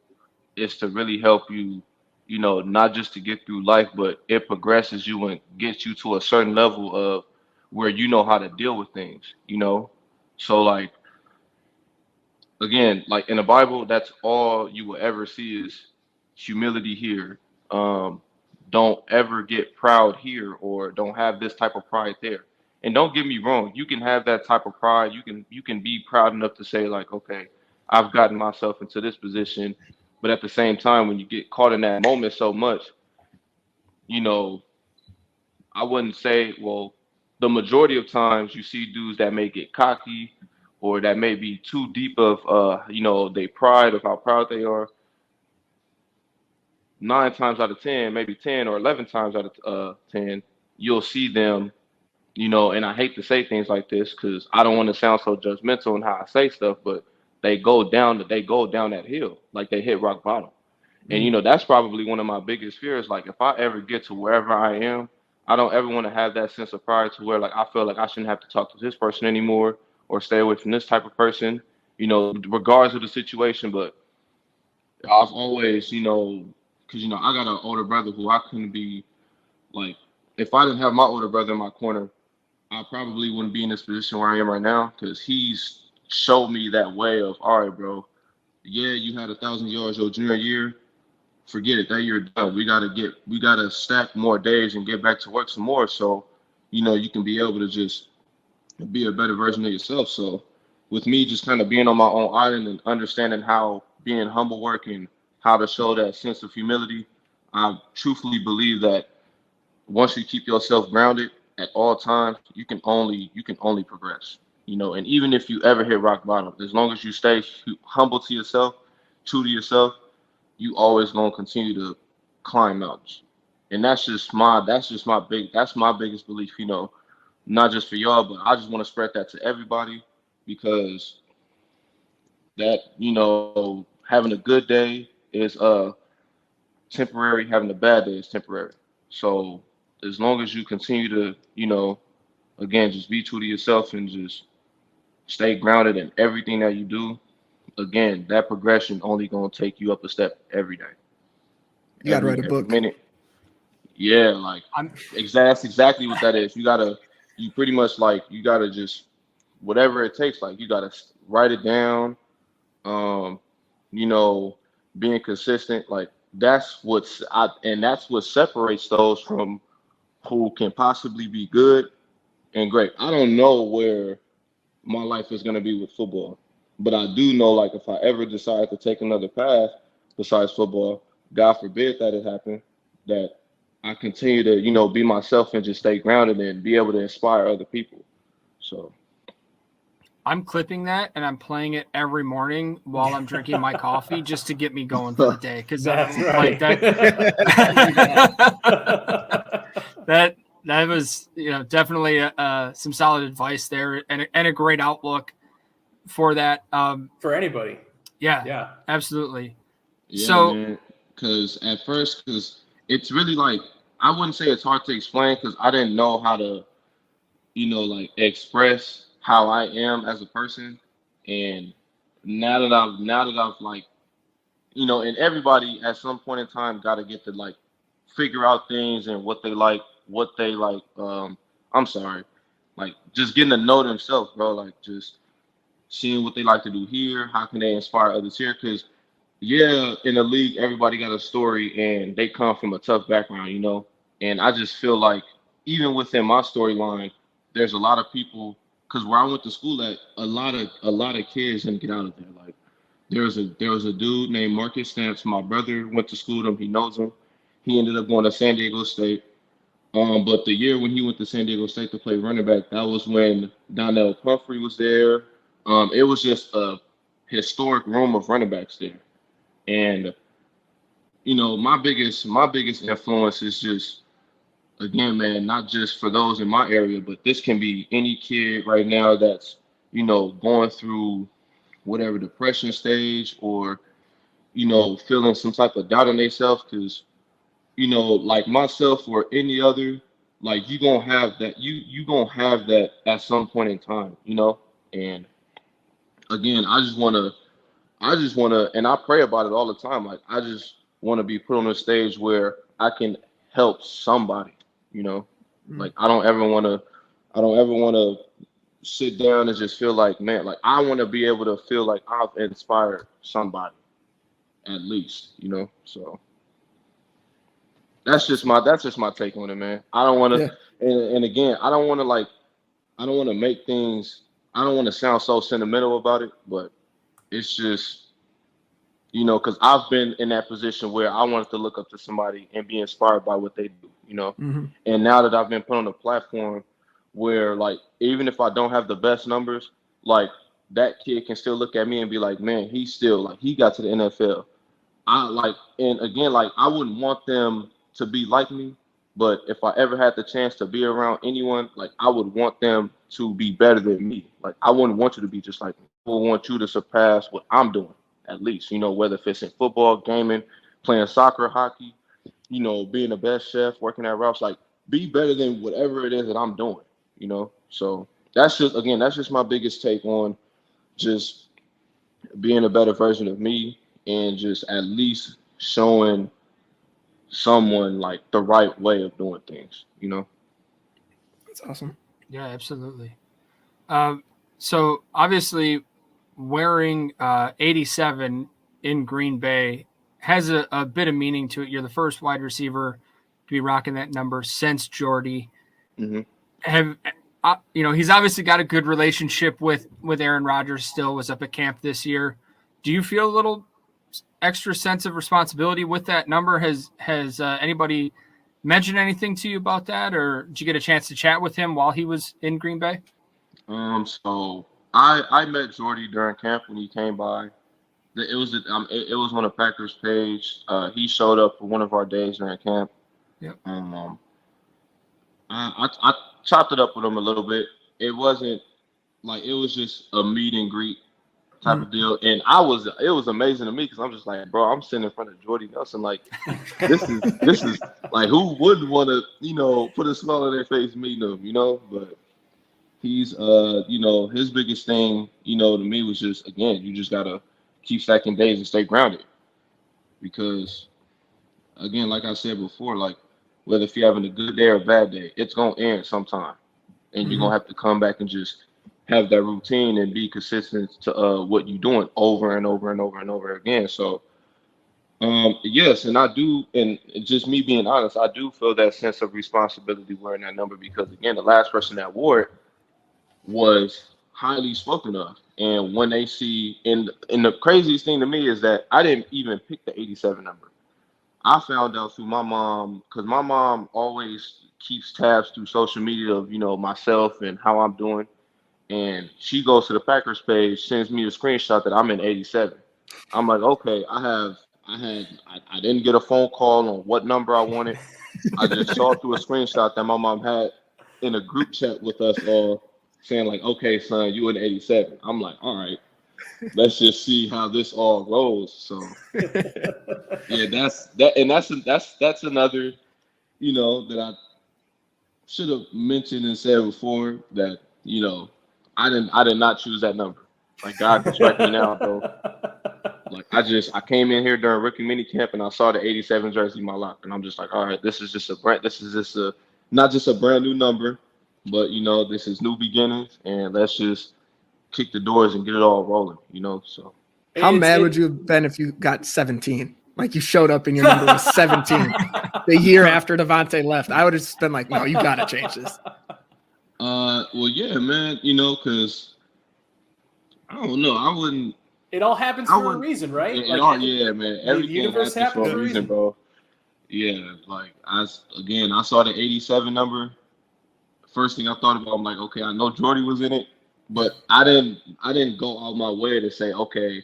is to really help you, not just to get through life, but it progresses you and gets you to a certain level of where you know how to deal with things, So like again, like in the Bible, that's all you will ever see is humility here. Don't ever get proud here or don't have this type of pride there. And don't get me wrong, you can have that type of pride. You can be proud enough to say like, okay, I've gotten myself into this position. But at the same time, when you get caught in that moment so much, I wouldn't say, well, the majority of times you see dudes that may get cocky or that may be too deep of their pride of how proud they are. 9 times out of 10, maybe 10 or 11 times out of 10, you'll see them, and I hate to say things like this because I don't want to sound so judgmental in how I say stuff, but they go down that hill, like they hit rock bottom. And that's probably one of my biggest fears. Like if I ever get to wherever I am, I don't ever want to have that sense of pride to where like I feel like I shouldn't have to talk to this person anymore or stay away from this type of person, regardless of the situation. But I've always, because I got an older brother who I couldn't be like, if I didn't have my older brother in my corner, I probably wouldn't be in this position where I am right now, because he's showed me that way of, all right, bro, yeah, you had 1,000 yards your junior year. Forget it. That year done. We gotta stack more days and get back to work some more. So, you can be able to just be a better version of yourself. So with me just kind of being on my own island and understanding how being humble work and how to show that sense of humility, I truthfully believe that once you keep yourself grounded at all times, you can only progress. And even if you ever hit rock bottom, as long as you stay humble to yourself, true to yourself, you always gonna continue to climb mountains. And that's my biggest belief, not just for y'all, but I just want to spread that to everybody, because that, having a good day is temporary, having a bad day is temporary. So as long as you continue to, again, just be true to yourself and just stay grounded in everything that you do, again, that progression only gonna take you up a step every day. You gotta write a book. Minute. Yeah, like that's exactly what that is. You pretty much like, you gotta just, whatever it takes, like you gotta write it down. Being consistent, like that's what separates those from who can possibly be good and great. I don't know where my life is gonna be with football, but I do know, like, if I ever decide to take another path besides football, God forbid that it happen, that I continue to, be myself and just stay grounded and be able to inspire other people. So I'm clipping that and I'm playing it every morning while I'm drinking my coffee just to get me going for the day. Because that's right. That was, definitely some solid advice there and a great outlook for that. For anybody. Yeah, absolutely. Yeah, so, man, because it's really like, I wouldn't say it's hard to explain, because I didn't know how to, like, express how I am as a person. And now that I've like, and everybody at some point in time got to get to like figure out things and what they like. I'm sorry, like just getting to know themselves, bro. Like just seeing what they like to do here. How can they inspire others here? Because yeah, in the league, everybody got a story and they come from a tough background, And I just feel like even within my storyline, there's a lot of people, because where I went to school at, a lot of kids didn't get out of there. Like there was a dude named Marcus Stamps. My brother went to school with him. He knows him. He ended up going to San Diego State. But the year when he went to San Diego State to play running back, that was when Donnell Pumphrey was there. It was just a historic room of running backs there. And my biggest influence is just, again, man, not just for those in my area, but this can be any kid right now that's, going through whatever depression stage or, feeling some type of doubt in themselves. Because, like myself or any other, like you gonna have that at some point in time, And again, I just wanna, and I pray about it all the time. Like I just want to be put on a stage where I can help somebody, Like I don't ever want to sit down and just feel like, man, like I want to be able to feel like I've inspired somebody, at least, So that's just my take on it, man. I don't want to, and again, I don't want to make things. I don't want to sound so sentimental about it, but it's just, because I've been in that position where I wanted to look up to somebody and be inspired by what they do, And now that I've been put on a platform where, like, even if I don't have the best numbers, like, that kid can still look at me and be like, man, he's still, like, he got to the NFL. And again, like, I wouldn't want them to be like me, but if I ever had the chance to be around anyone, like, I would want them to be better than me. Like, I wouldn't want you to be just like me. I would want you to surpass what I'm doing, at least, whether if it's in football, gaming, playing soccer, hockey, being the best chef, working at Ralph's. Like, be better than whatever it is that I'm doing, you know? So that's just my biggest take on just being a better version of me and just at least showing someone like the right way of doing things, you know? That's awesome. Yeah, absolutely. So obviously wearing 87 in Green Bay has a bit of meaning to it. You're the first wide receiver to be rocking that number since Jordy. He's obviously got a good relationship with Aaron Rodgers still, was up at camp this year. Do you feel a little extra sense of responsibility with that number? Has anybody mentioned anything to you about that, or did you get a chance to chat with him while he was in Green Bay? So I met Jordy during camp when he came by. It was on the Packers page. He showed up for one of our days during camp. Yep. I chopped it up with him a little bit. It wasn't like, it was just a meet and greet type of deal, and it was amazing to me because I'm just like, bro, I'm sitting in front of Jordy Nelson. Like, this is like, who wouldn't want to put a smile on their face meeting him, But he's his biggest thing to me was just, again, you just gotta keep stacking days and stay grounded, because again, like I said before, like, whether if you're having a good day or a bad day, it's gonna end sometime, and you're gonna have to come back and just have that routine and be consistent to what you're doing over and over and over and over again. So yes, and I do, and just me being honest, I do feel that sense of responsibility wearing that number, because again, the last person that wore it was highly spoken of. And when they see, and the craziest thing to me is that I didn't even pick the 87 number. I found out through my mom, because my mom always keeps tabs through social media of, myself and how I'm doing. And she goes to the Packers page, sends me a screenshot that I'm in 87. I'm like, okay, I didn't get a phone call on what number I wanted. I just saw through a screenshot that my mom had in a group chat with us all, saying like, okay, son, you in 87. I'm like, all right, let's just see how this all rolls. So yeah, that's another, that I should have mentioned and said before, that, I did not choose that number. Like, God can strike me now, bro. Like, I came in here during rookie mini camp and I saw the 87 jersey in my locker, and I'm just like, all right, this is just not just a brand new number, but this is new beginnings, and let's just kick the doors and get it all rolling, So how mad would you have been if you got 17? Like, you showed up and your number was 17 the year after Devontae left. I would have just been like, no, you got to change this. Well, yeah, man, because I don't know. I wouldn't. It all happens for a reason, right? Yeah, man. Everything happens for a reason, bro. Yeah, like, I saw the 87 number. First thing I thought about, I'm like, okay, I know Jordy was in it, but I didn't go out my way to say, okay,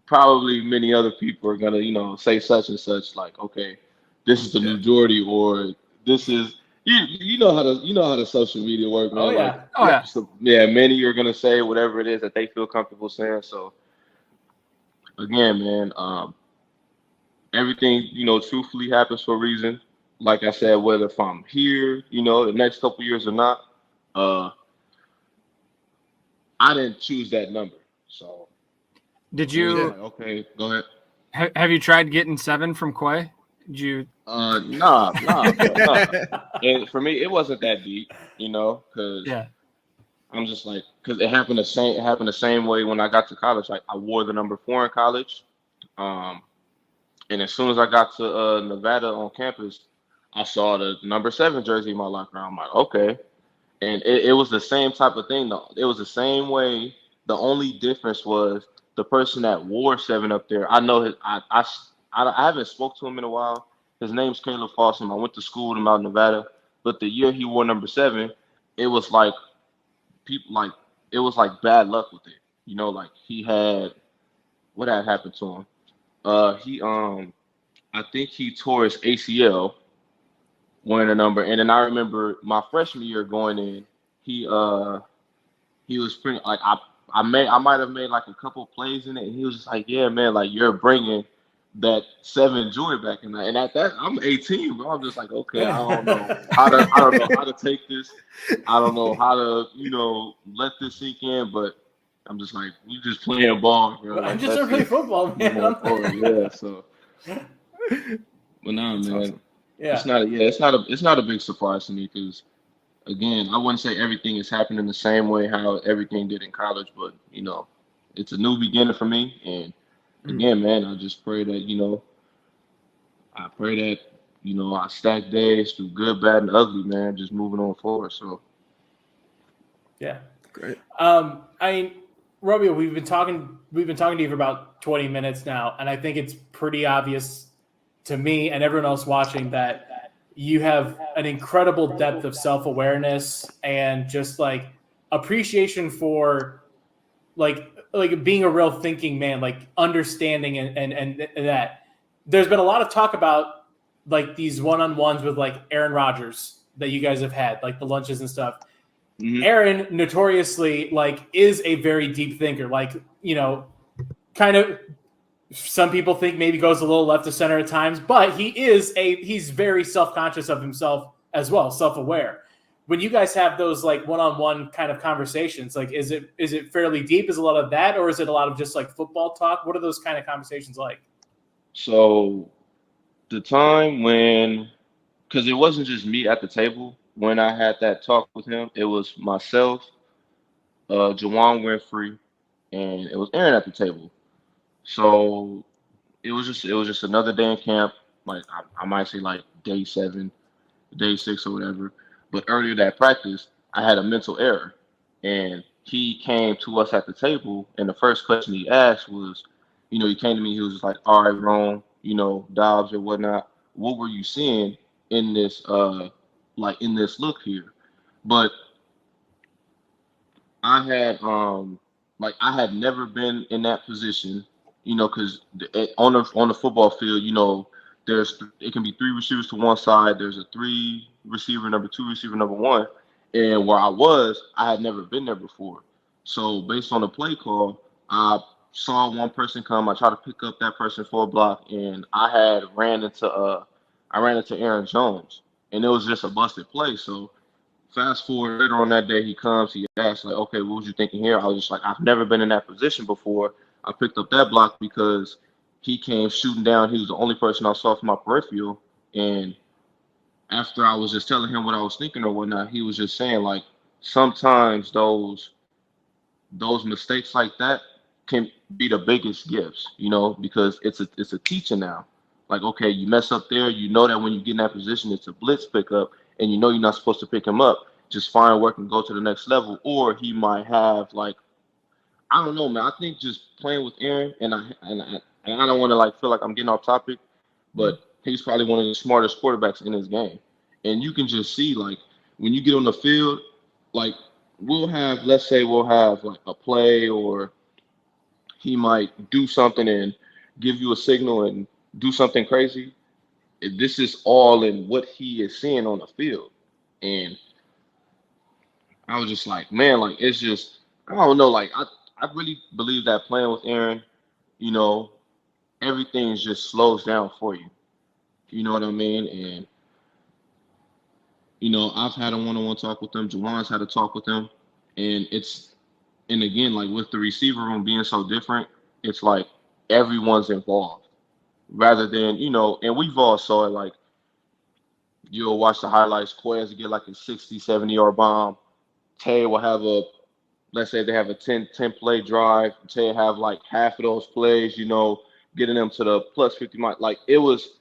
probably many other people are gonna, say such and such, like, okay, this is the new Jordy, or this is, you know how the social media work, man. Oh yeah. Like, many are gonna say whatever it is that they feel comfortable saying. So again, man, everything, truthfully happens for a reason. Like I said, whether if I'm here, the next couple years or not, I didn't choose that number. So did you? Okay, go ahead. Have you tried getting 7 from Quay? Did you? Nah. And for me, it wasn't that deep, because I'm just like, because it happened the same way when I got to college. Like, I wore the number 4 in college, and as soon as I got to Nevada on campus, I saw the number 7 jersey in my locker. I'm like, okay. And it was the same type of thing, though. It was the same way. The only difference was the person that wore 7 up there. I know I haven't spoke to him in a while. His name's Caleb Fossum. I went to school with him out in Nevada. But the year he wore number 7, it was like bad luck with it. Like, he had, what had happened to him? I think he tore his ACL wearing a number. And then I remember my freshman year going in, he was pretty, like, I might have made like a couple plays in it, and he was just like, yeah, man, like, you're bringing that 7 joy back in that. And at that, I'm 18, bro. I'm just like, okay, I don't know how to take this. I don't know how to, let this sink in, but I'm just like, you just playing ball, bro. I'm just trying to play football, man. Yeah, so. But no, man. Awesome. Yeah. It's not a big surprise to me because, again, I wouldn't say everything is happening the same way how everything did in college, but it's a new beginning for me. And again, man, I just pray that I stack days through good, bad, and ugly, man. Just moving on forward. So yeah, great. I mean, Romeo, we've been talking to you for about 20 minutes now, and I think it's pretty obvious to me and everyone else watching that you have an incredible depth of self-awareness and just like appreciation for like being a real thinking man, like understanding and that. There's been a lot of talk about like these one-on-ones with like Aaron Rodgers that you guys have had, like the lunches and stuff. Mm-hmm. Aaron notoriously like is a very deep thinker, like, kind of some people think maybe goes a little left to center at times, but he's very self-conscious of himself as well, self-aware. When you guys have those like one-on-one kind of conversations, like is it fairly deep? Is a lot of that, or is it a lot of just like football talk? What are those kind of conversations like? So the time because it wasn't just me at the table when I had that talk with him, it was myself, Juwan Winfrey, and it was Aaron at the table. So it was just another day in camp, like I might say like day 7, day 6 or whatever. But earlier that practice, I had a mental error, and he came to us at the table, and the first question he asked was, he came to me, he was just like, all right, Rome, Dobbs or whatnot, what were you seeing in this in this look here? But I had I had never been in that position, because on the football field, it can be 3 receivers to one side. There's a 3 receiver, number 2 receiver, number 1. And where I had never been there before. So based on the play call, I saw one person come. I tried to pick up that person for a block, and I ran into Aaron Jones, and it was just a busted play. So fast forward later on that day, he comes, he asks like, okay, what was you thinking here? I was just like, I've never been in that position before. I picked up that block because he came shooting down. He was the only person I saw from my peripheral. And after I was just telling him what I was thinking or whatnot, he was just saying like, sometimes those mistakes like that can be the biggest gifts, because it's a teacher now. Like, okay, you mess up there, that when you get in that position, it's a blitz pickup, and you're not supposed to pick him up. Just find work and go to the next level. Or he might have I don't know, man. I think just playing with Aaron, and I don't want to feel like I'm getting off topic, but he's probably one of the smartest quarterbacks in his game. And you can just see when you get on the field, we'll have a play, or he might do something and give you a signal and do something crazy. This is all in what he is seeing on the field. And I was just like, man, it's just, I don't know, I really believe that playing with Aaron, everything just slows down for you. You know what I mean? And, I've had a one-on-one talk with him. Juwan's had a talk with him. And again, with the receiver room being so different, it's like everyone's involved. Rather than, and we've all saw it, you'll watch the highlights, Quez get a 60, 70-yard bomb. Tay will have let's say they have a 10 play drive. Tay have half of those plays, getting them to the plus 50 mark. It was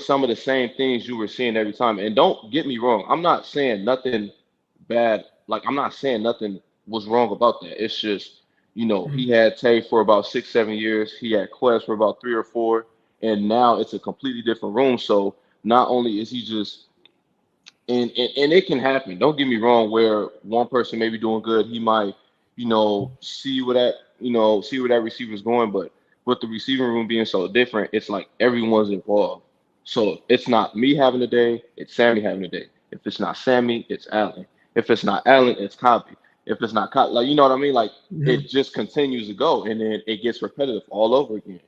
some of the same things you were seeing every time. And don't get me wrong, I'm not saying nothing bad. I'm not saying nothing was wrong about that. It's just, he had Tay for about 6, 7 years. He had Quez for about 3 or 4. And now it's a completely different room. So not only is he just, and it can happen. Don't get me wrong, where one person may be doing good, he might, see where that receiver's going. But with the receiving room being so different, it's everyone's involved. So it's not me having a day, it's Sammy having a day. If it's not Sammy, it's Allen. If it's not Allen, it's Copy. If it's not you know what I mean? It just continues to go, and then it gets repetitive all over again.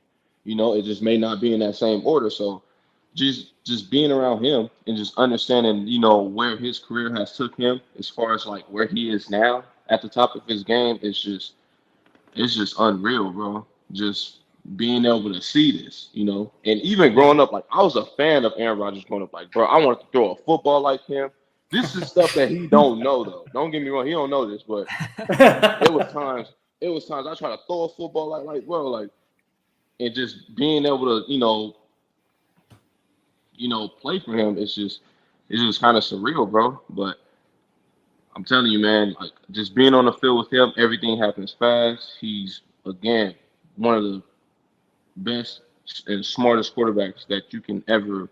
You know, it just may not be in that same order. So just being around him and just understanding, you know, where his career has took him as far as like where he is now at the top of his game, it's just unreal, bro. Just being able to see this, you know, and even growing up, like I was a fan of Aaron Rodgers growing up. Like, bro, I wanted to throw a football like him. This is stuff that he don't know, though. Don't get me wrong, he don't know this, but it was times I try to throw a football like bro, like, and just being able to, play for him. It's just kind of surreal, bro. But I'm telling you, man, like just being on the field with him, everything happens fast. He's again one of the best and smartest quarterbacks that you can ever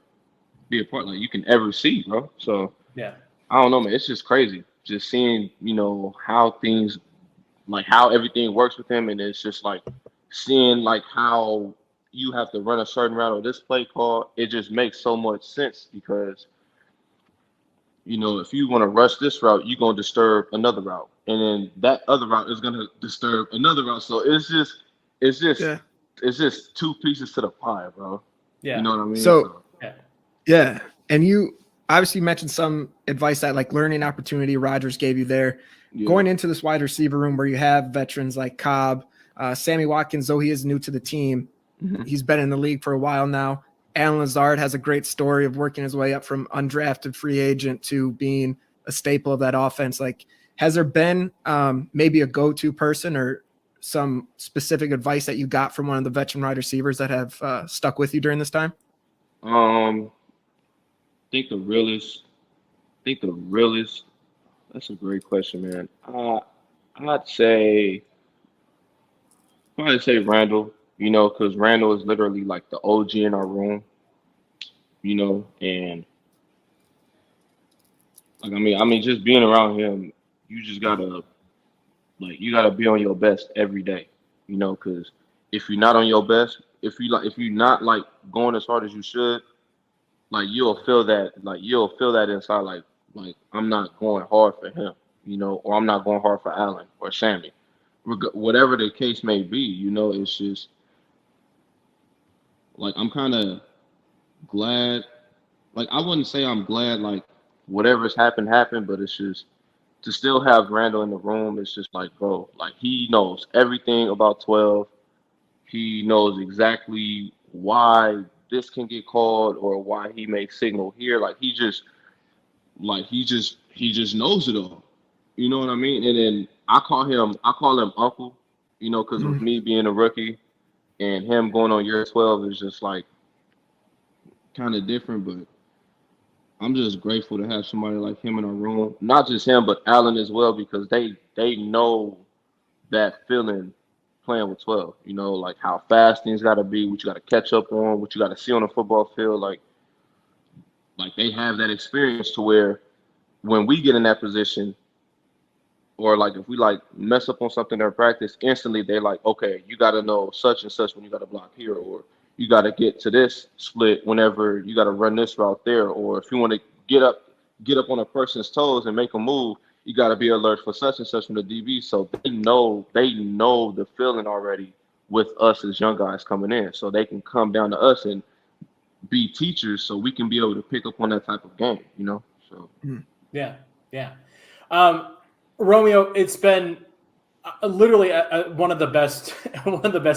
be a part, like you can ever see, bro. So yeah, I don't know, man. It's just crazy just seeing, how things, like how everything works with him, and it's just like seeing like how you have to run a certain route or this play call. It just makes so much sense because if you want to rush this route, you're gonna disturb another route, and then that other route is gonna disturb another route. So it's just two pieces to the pie, bro. Yeah. You know what I mean? So yeah. And you obviously mentioned some advice that like learning opportunity Rodgers gave you there. Yeah. Going into this wide receiver room where you have veterans like Cobb, Sammy Watkins, though he is new to the team, he's been in the league for a while now. Alan Lazard has a great story of working his way up from undrafted free agent to being a staple of that offense. Like, has there been maybe a go-to person or some specific advice that you got from one of the veteran wide receivers that have stuck with you during this time? I think the realest. That's a great question, man. I'd probably say Randall. Because Randall is literally like the OG in our room. And like I mean, just being around him, you just gotta be on your best every day. Because if you're not on your best, if you're not like going as hard as you should, like you'll feel that inside, like I'm not going hard for him, or I'm not going hard for Allen or Sammy, whatever the case may be. It's just like I'm kind of glad. Like I wouldn't say I'm glad like whatever's happened, but it's just to still have Randall in the room. It's just like, bro, like he knows everything about 12. He knows exactly why this can get called or why he makes signal here. Like he just knows it all. You know what I mean? And then I call him Uncle, because with me being a rookie and him going on year 12 is just like kind of different, but I'm just grateful to have somebody like him in our room. Not just him, but Allen as well, because they know that feeling playing with 12. Like how fast things got to be, what you got to catch up on, what you got to see on the football field. Like they have that experience to where when we get in that position, or like if we like mess up on something in practice, instantly they're like, okay, you got to know such and such when you got to block here, or you got to get to this split whenever you got to run this route there, or if you want to get up on a person's toes and make a move, you got to be alert for such and such from the DB. So they know the feeling already with us as young guys coming in, so they can come down to us and be teachers, so we can be able to pick up on that type of game. So yeah. Romeo, it's been literally one of the best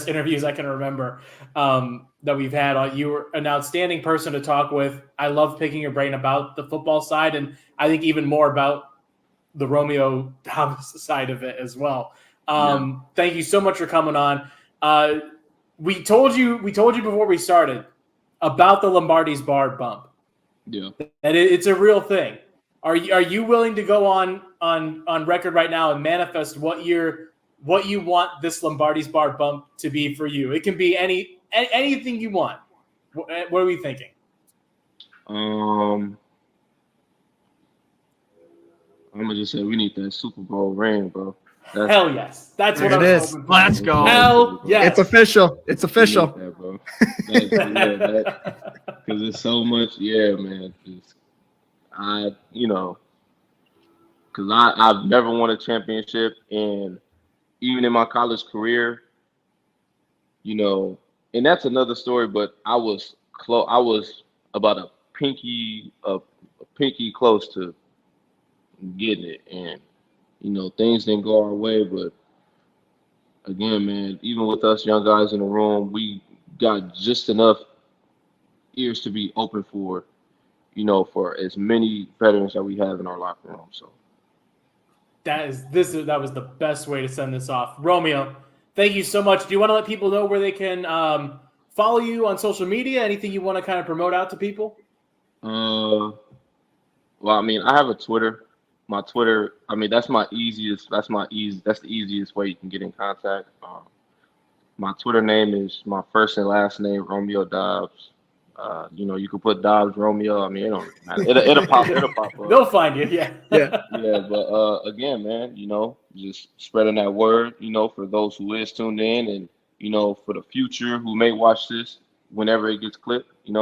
interviews I can remember that we've had. You were an outstanding person to talk with. I love picking your brain about the football side, and I think even more about the Romeo Dobbs side of it as well. Thank you so much for coming on. We told you before we started about the Lombardi's bar bump. Yeah, and it's a real thing. Are you willing to go on record right now and manifest what you want this Lombardi's bar bump to be for you? It can be anything you want. What are we thinking? I'm gonna just say we need that Super Bowl ring, bro. Hell yes, that's what it is. hoping for. Let's go. Hell yes, It's official. It's official. That, bro. Because it's so much. Yeah, man. Because I've never won a championship, and even in my college career, and that's another story. But I was close. I was about a pinky close to getting it, and things didn't go our way. But again, man, even with us young guys in the room, we got just enough ears to be open for, for as many veterans that we have in our locker room. So that was the best way to send this off. Romeo, thank you so much. Do you want to let people know where they can follow you on social media? Anything you want to kind of promote out to people? Well, I mean, I have a Twitter. My Twitter, I mean, that's the easiest way you can get in contact. My Twitter name is my first and last name, Romeo Dobbs. You can put Dobbs Romeo. I mean, it don't matter. It'll pop up. They'll find you, yeah. Yeah. Yeah, but again, man, just spreading that word, for those who is tuned in, and for the future who may watch this whenever it gets clipped, you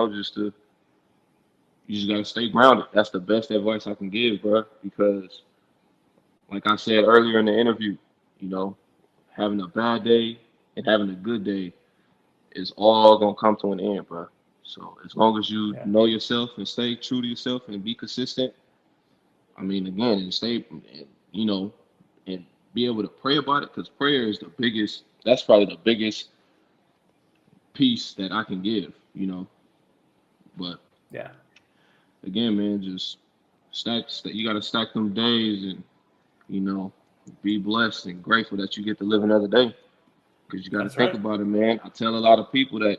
just gotta stay grounded. That's the best advice I can give, bro. Because, like I said earlier in the interview, having a bad day and having a good day is all gonna come to an end, bro. So as long as you know yourself and stay true to yourself and be consistent, I mean, again, and stay, and be able to pray about it, because prayer is the biggest. That's probably the biggest piece that I can give, But yeah. Again, man, just you got to stack them days and, be blessed and grateful that you get to live another day. Because you got to think about it, man. I tell a lot of people that,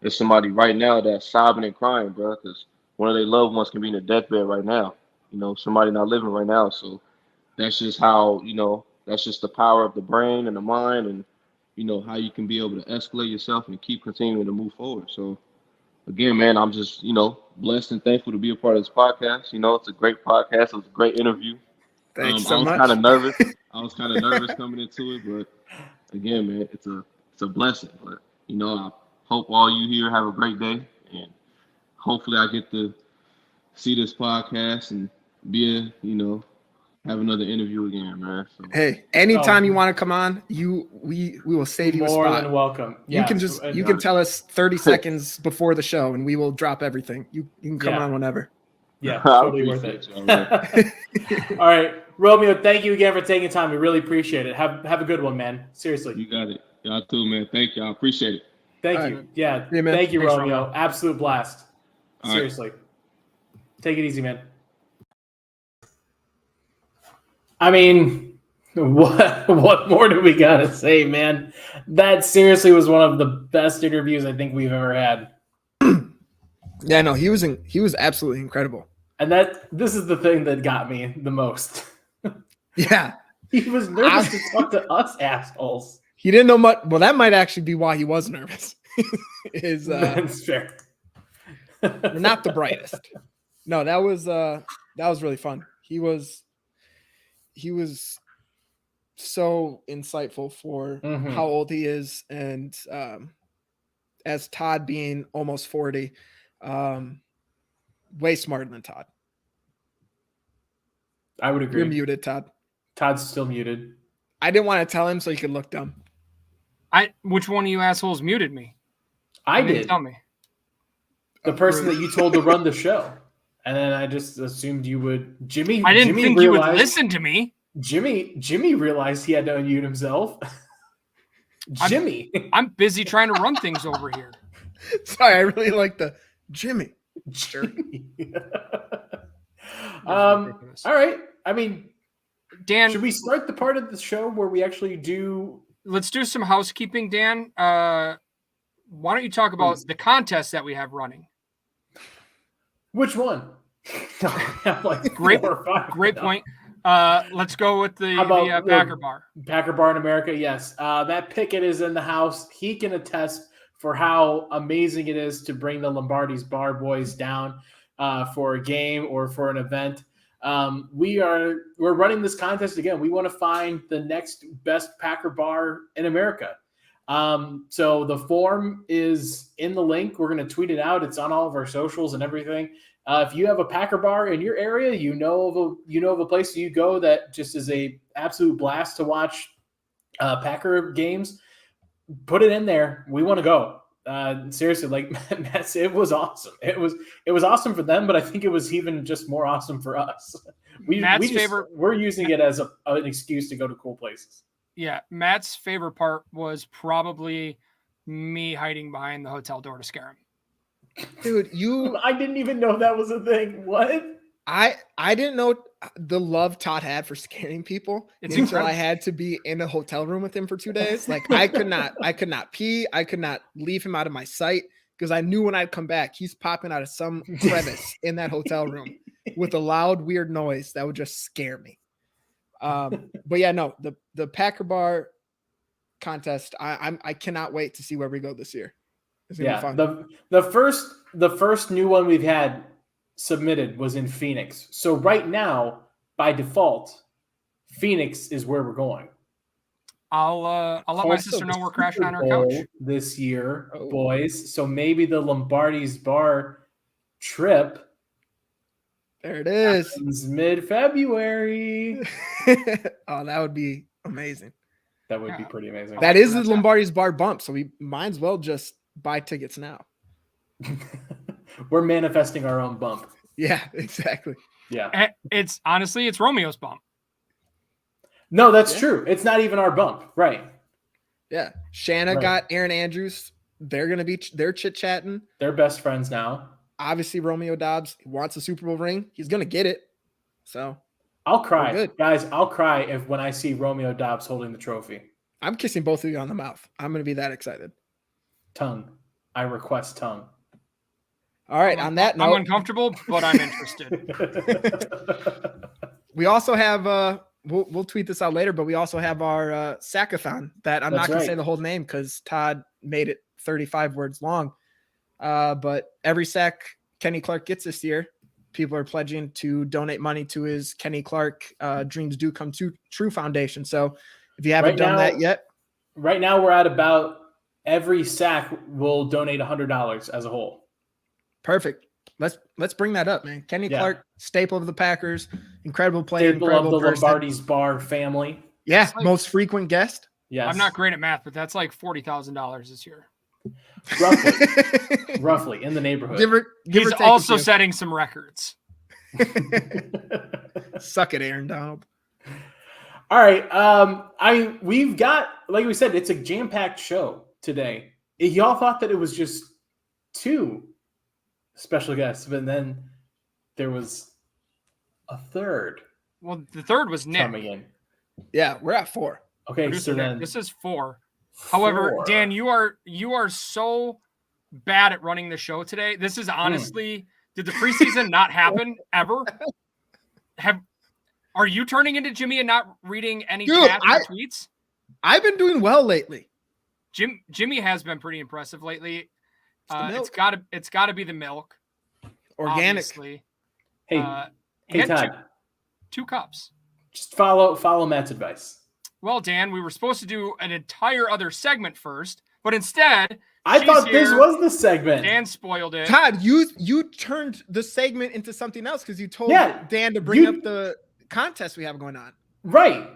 there's somebody right now that's sobbing and crying, bro, because one of their loved ones can be in a deathbed right now. Somebody not living right now. So that's just how, that's just the power of the brain and the mind and, how you can be able to escalate yourself and keep continuing to move forward. So, again, man, I'm just, blessed and thankful to be a part of this podcast. It's a great podcast. It was a great interview. Thanks so much. I was kind of nervous. Coming into it, but again, man, it's a blessing. But, I hope all you here have a great day, and hopefully I get to see this podcast and have another interview again, man. So. Hey, anytime you want to come on, we will save you a spot. More than welcome. You can tell us 30 seconds before the show, and we will drop everything. You can come on whenever. Yeah, totally worth it. All right, Romeo, thank you again for taking time. We really appreciate it. Have a good one, man. Seriously. You got it. Y'all too, man. Thank you. I appreciate it. Thank you. Right. Yeah. Yeah, thank you, Thanks, Romeo. Romeo. Absolute blast. All Seriously. Take it easy, man. I mean, what more do we gotta say, man? That seriously was one of the best interviews I think we've ever had. Yeah, no, he was absolutely incredible. And this is the thing that got me the most. Yeah. He was nervous to talk to us assholes. He didn't know much. Well, that might actually be why he was nervous. That's fair. Not the brightest. No, that was really fun. He was so insightful for how old he is, and as Todd being almost 40, way smarter than Todd. I would agree. You're muted, Todd. Todd's still muted. I didn't want to tell him so he could look dumb. Which one of you assholes muted me? I You didn't did. tell me. The person that you told to run the show. And then I just assumed you would. Jimmy. I didn't Jimmy think you would listen to me. Jimmy realized he had to unmute himself. Jimmy. I'm busy trying to run things over here. Sorry, I really like the Jimmy. Jimmy. All right. I mean, Dan, should we start the part of the show where we actually do? Let's do some housekeeping, Dan. Why don't you talk about the contest that we have running? Which one? Great point. Let's go with the Packer Bar. Packer Bar in America, yes. That Pickett is in the house. He can attest for how amazing it is to bring the Lombardi's Bar boys down for a game or for an event. We're running this contest again. We want to find the next best Packer Bar in America. So the form is in the link. We're going to tweet it out. It's on all of our socials and everything. If you have a Packer Bar in your area, you know of a place you go that just is a absolute blast to watch Packer games. Put it in there. We want to go. Seriously, like Matt, it was awesome. It was awesome for them, but I think it was even just more awesome for us. We're using it as an excuse to go to cool places. Yeah, Matt's favorite part was probably me hiding behind the hotel door to scare him. Dude, I didn't even know that was a thing. What? I didn't know the love Todd had for scaring people until I had to be in a hotel room with him for 2 days. Like I could not pee. I could not leave him out of my sight because I knew when I'd come back, he's popping out of some crevice in that hotel room with a loud, weird noise that would just scare me. But yeah, no, the Packer Bar contest. I cannot wait to see where we go this year. It's gonna be fun. The first new one we've had submitted was in Phoenix. So right now, by default, Phoenix is where we're going. I'll let my sister know we're crashing on her couch this year, boys. So maybe the Lombardi's bar trip. There it is. Mid-February. Oh, that would be amazing. That would be pretty amazing. That is the Lombardi's bar bump. So we might as well just buy tickets now. We're manifesting our own bump. Yeah, exactly. Yeah. It's Romeo's bump. No, that's true. It's not even our bump. Right. Yeah. Shanna got Aaron Andrews. They're chit-chatting. They're best friends now. Obviously, Romeo Dobbs wants a Super Bowl ring. He's going to get it. So I'll cry. Guys, I'll cry when I see Romeo Dobbs holding the trophy. I'm kissing both of you on the mouth. I'm going to be that excited. Tongue. I request tongue. All right. On that note, I'm uncomfortable, but I'm interested. We also have we'll tweet this out later, but we also have our sackathon that I'm not going to say the whole name because Todd made it 35 words long. But every sack Kenny Clark gets this year, people are pledging to donate money to his Kenny Clark Dreams Do Come True Foundation. So if you haven't done that yet. Right now we're at about every sack will donate $100 as a whole. Perfect. Let's bring that up, man. Kenny Clark, staple of the Packers, incredible player, staple of the Lombardi's bar family. Yeah, most frequent guest. Yes. I'm not great at math, but that's like $40,000 this year. Roughly in the neighborhood. He's also setting some records. Suck it, Aaron Donald. All right. We've got, like we said, it's a jam-packed show today. Y'all thought that it was just 2 special guests, but then there was a third. Well, the third was Nick coming in. Yeah, we're at 4. Okay, so then this is 4. However, Dan, you are so bad at running the show today. This is honestly, did the preseason not happen ever? Are you turning into Jimmy and not reading any chats or tweets? I've been doing well lately. Jimmy has been pretty impressive lately. It's gotta be the milk. Organic. Obviously. Hey Todd. 2 cups. Just follow Matt's advice. Well, Dan, we were supposed to do an entire other segment first, but instead I thought this was the segment. Dan spoiled it. Todd, you turned the segment into something else because you told Dan to bring up the contest we have going on. Right.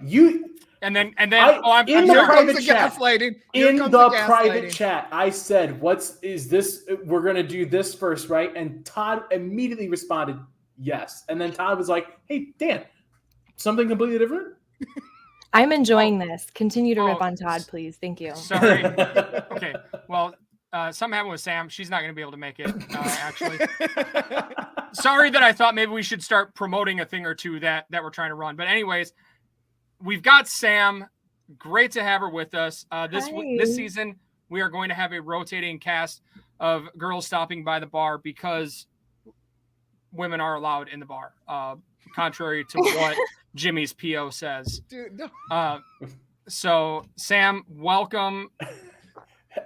And then in the private chat, I said, we're going to do this first, right? And Todd immediately responded, yes. And then Todd was like, hey, Dan, something completely different? I'm enjoying this. Continue to rip on Todd, please. Thank you. Sorry. Okay. Well, something happened with Sam. She's not going to be able to make it, actually. Sorry that I thought maybe we should start promoting a thing or two that we're trying to run. But anyways, we've got Sam. Great to have her with us. This season, we are going to have a rotating cast of girls stopping by the bar because women are allowed in the bar, contrary to what Jimmy's PO says. Dude, no. So, Sam, welcome.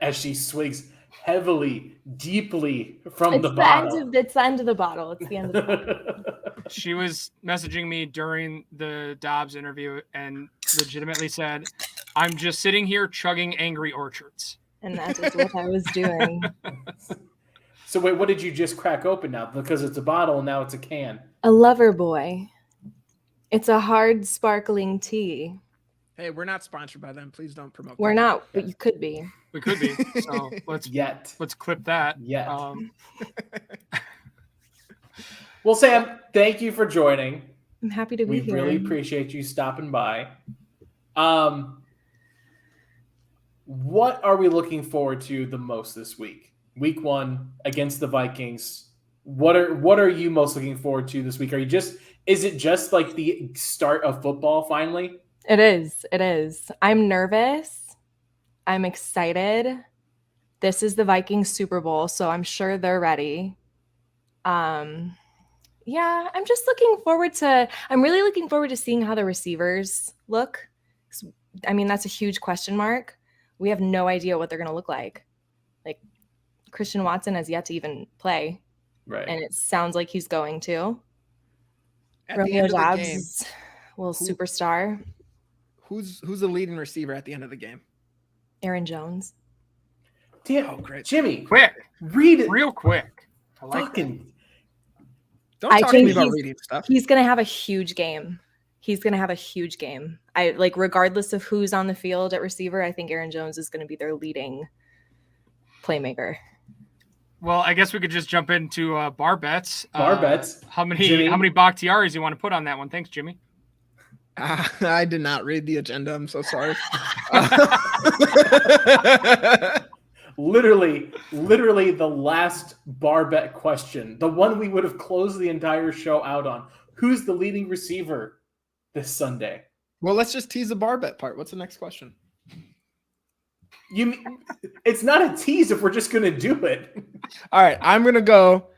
As she swigs heavily, deeply from the bottle. It's the end of the bottle. It's the end of the bottle. She was messaging me during the Dobbs interview and legitimately said, I'm just sitting here chugging Angry Orchards. And that is what I was doing. So wait, what did you just crack open now? Because it's a bottle and now it's a can. A Lover Boy. It's a hard, sparkling tea. Hey, we're not sponsored by them. Please don't promote. We're not, but you could be. We could be. So let's clip that. Well, Sam, thank you for joining. I'm happy to be here. We really appreciate you stopping by. What are we looking forward to the most this week? Week 1 against the Vikings. What are you most looking forward to this week? Is it just like the start of football finally? It is. I'm nervous. I'm excited. This is the Vikings Super Bowl, so I'm sure they're ready. Yeah, I'm really looking forward to seeing how the receivers look. I mean, that's a huge question mark. We have no idea what they're going to look like. Like, Christian Watson has yet to even play. Right. And it sounds like he's going to. Romeo Dobbs, superstar. Who's the leading receiver at the end of the game? Aaron Jones. Damn, great. Jimmy. Quick. Read it. Real quick. I like Fucking. Don't talk to me about reading stuff. He's going to have a huge game. Regardless of who's on the field at receiver, I think Aaron Jones is going to be their leading playmaker. Well, I guess we could just jump into bar bets. Bar bets. How many Bakhtiaris you want to put on that one? Thanks, Jimmy. I did not read the agenda. I'm so sorry. Literally the last bar bet question, the one we would have closed the entire show out on. Who's the leading receiver this Sunday? Well, let's just tease the bar bet part. What's the next question? It's not a tease if we're just going to do it. All right, I'm going to go.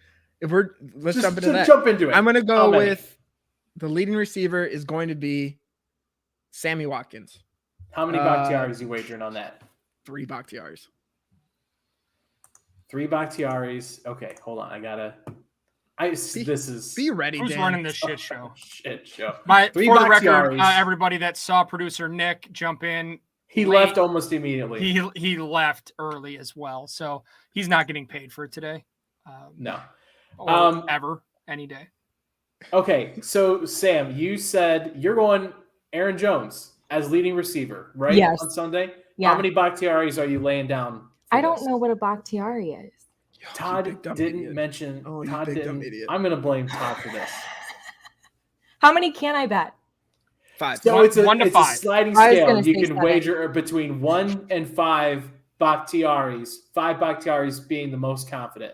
Let's jump into that. Jump into it. I'm going to go with the leading receiver is going to be Sammy Watkins. How many Bakhtiaris you wagering on that? 3 Bakhtiaris. 3 Bakhtiaris. Okay, hold on. Be ready, Who's Dan. running this shit show? Shit show. For the record, Bakhtiaris. everybody that saw producer Nick jump in, he left almost immediately. He left early as well, so he's not getting paid for it today. No, or ever, any day. Okay, so Sam, you said you're going Aaron Jones as leading receiver, right? Yes. On Sunday. Yeah. How many Bakhtiaris are you laying down? I don't know what a Bakhtiari is. Todd didn't mention. Todd didn't. I'm going to blame Todd for this. How many can I bet? 5. So it's a sliding scale. You can 7. wager between 1 and 5 Bakhtiaris. 5 Bakhtiaris being the most confident.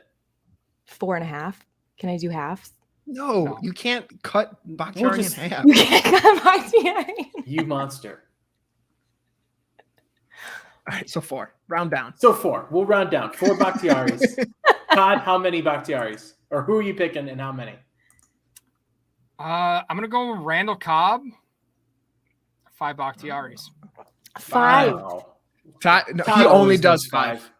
4.5. Can I do halves? No, you can't cut Bakhtiari in half. You can't cut Bakhtiari. You monster. All right, so 4. Round down. So 4. We'll round down. 4 Bakhtiaris. Todd, how many Bakhtiaris? Or who are you picking and how many? I'm going to go with Randall Cobb. 5 Bakhtiaris. 5. Wow. Todd he only does 5.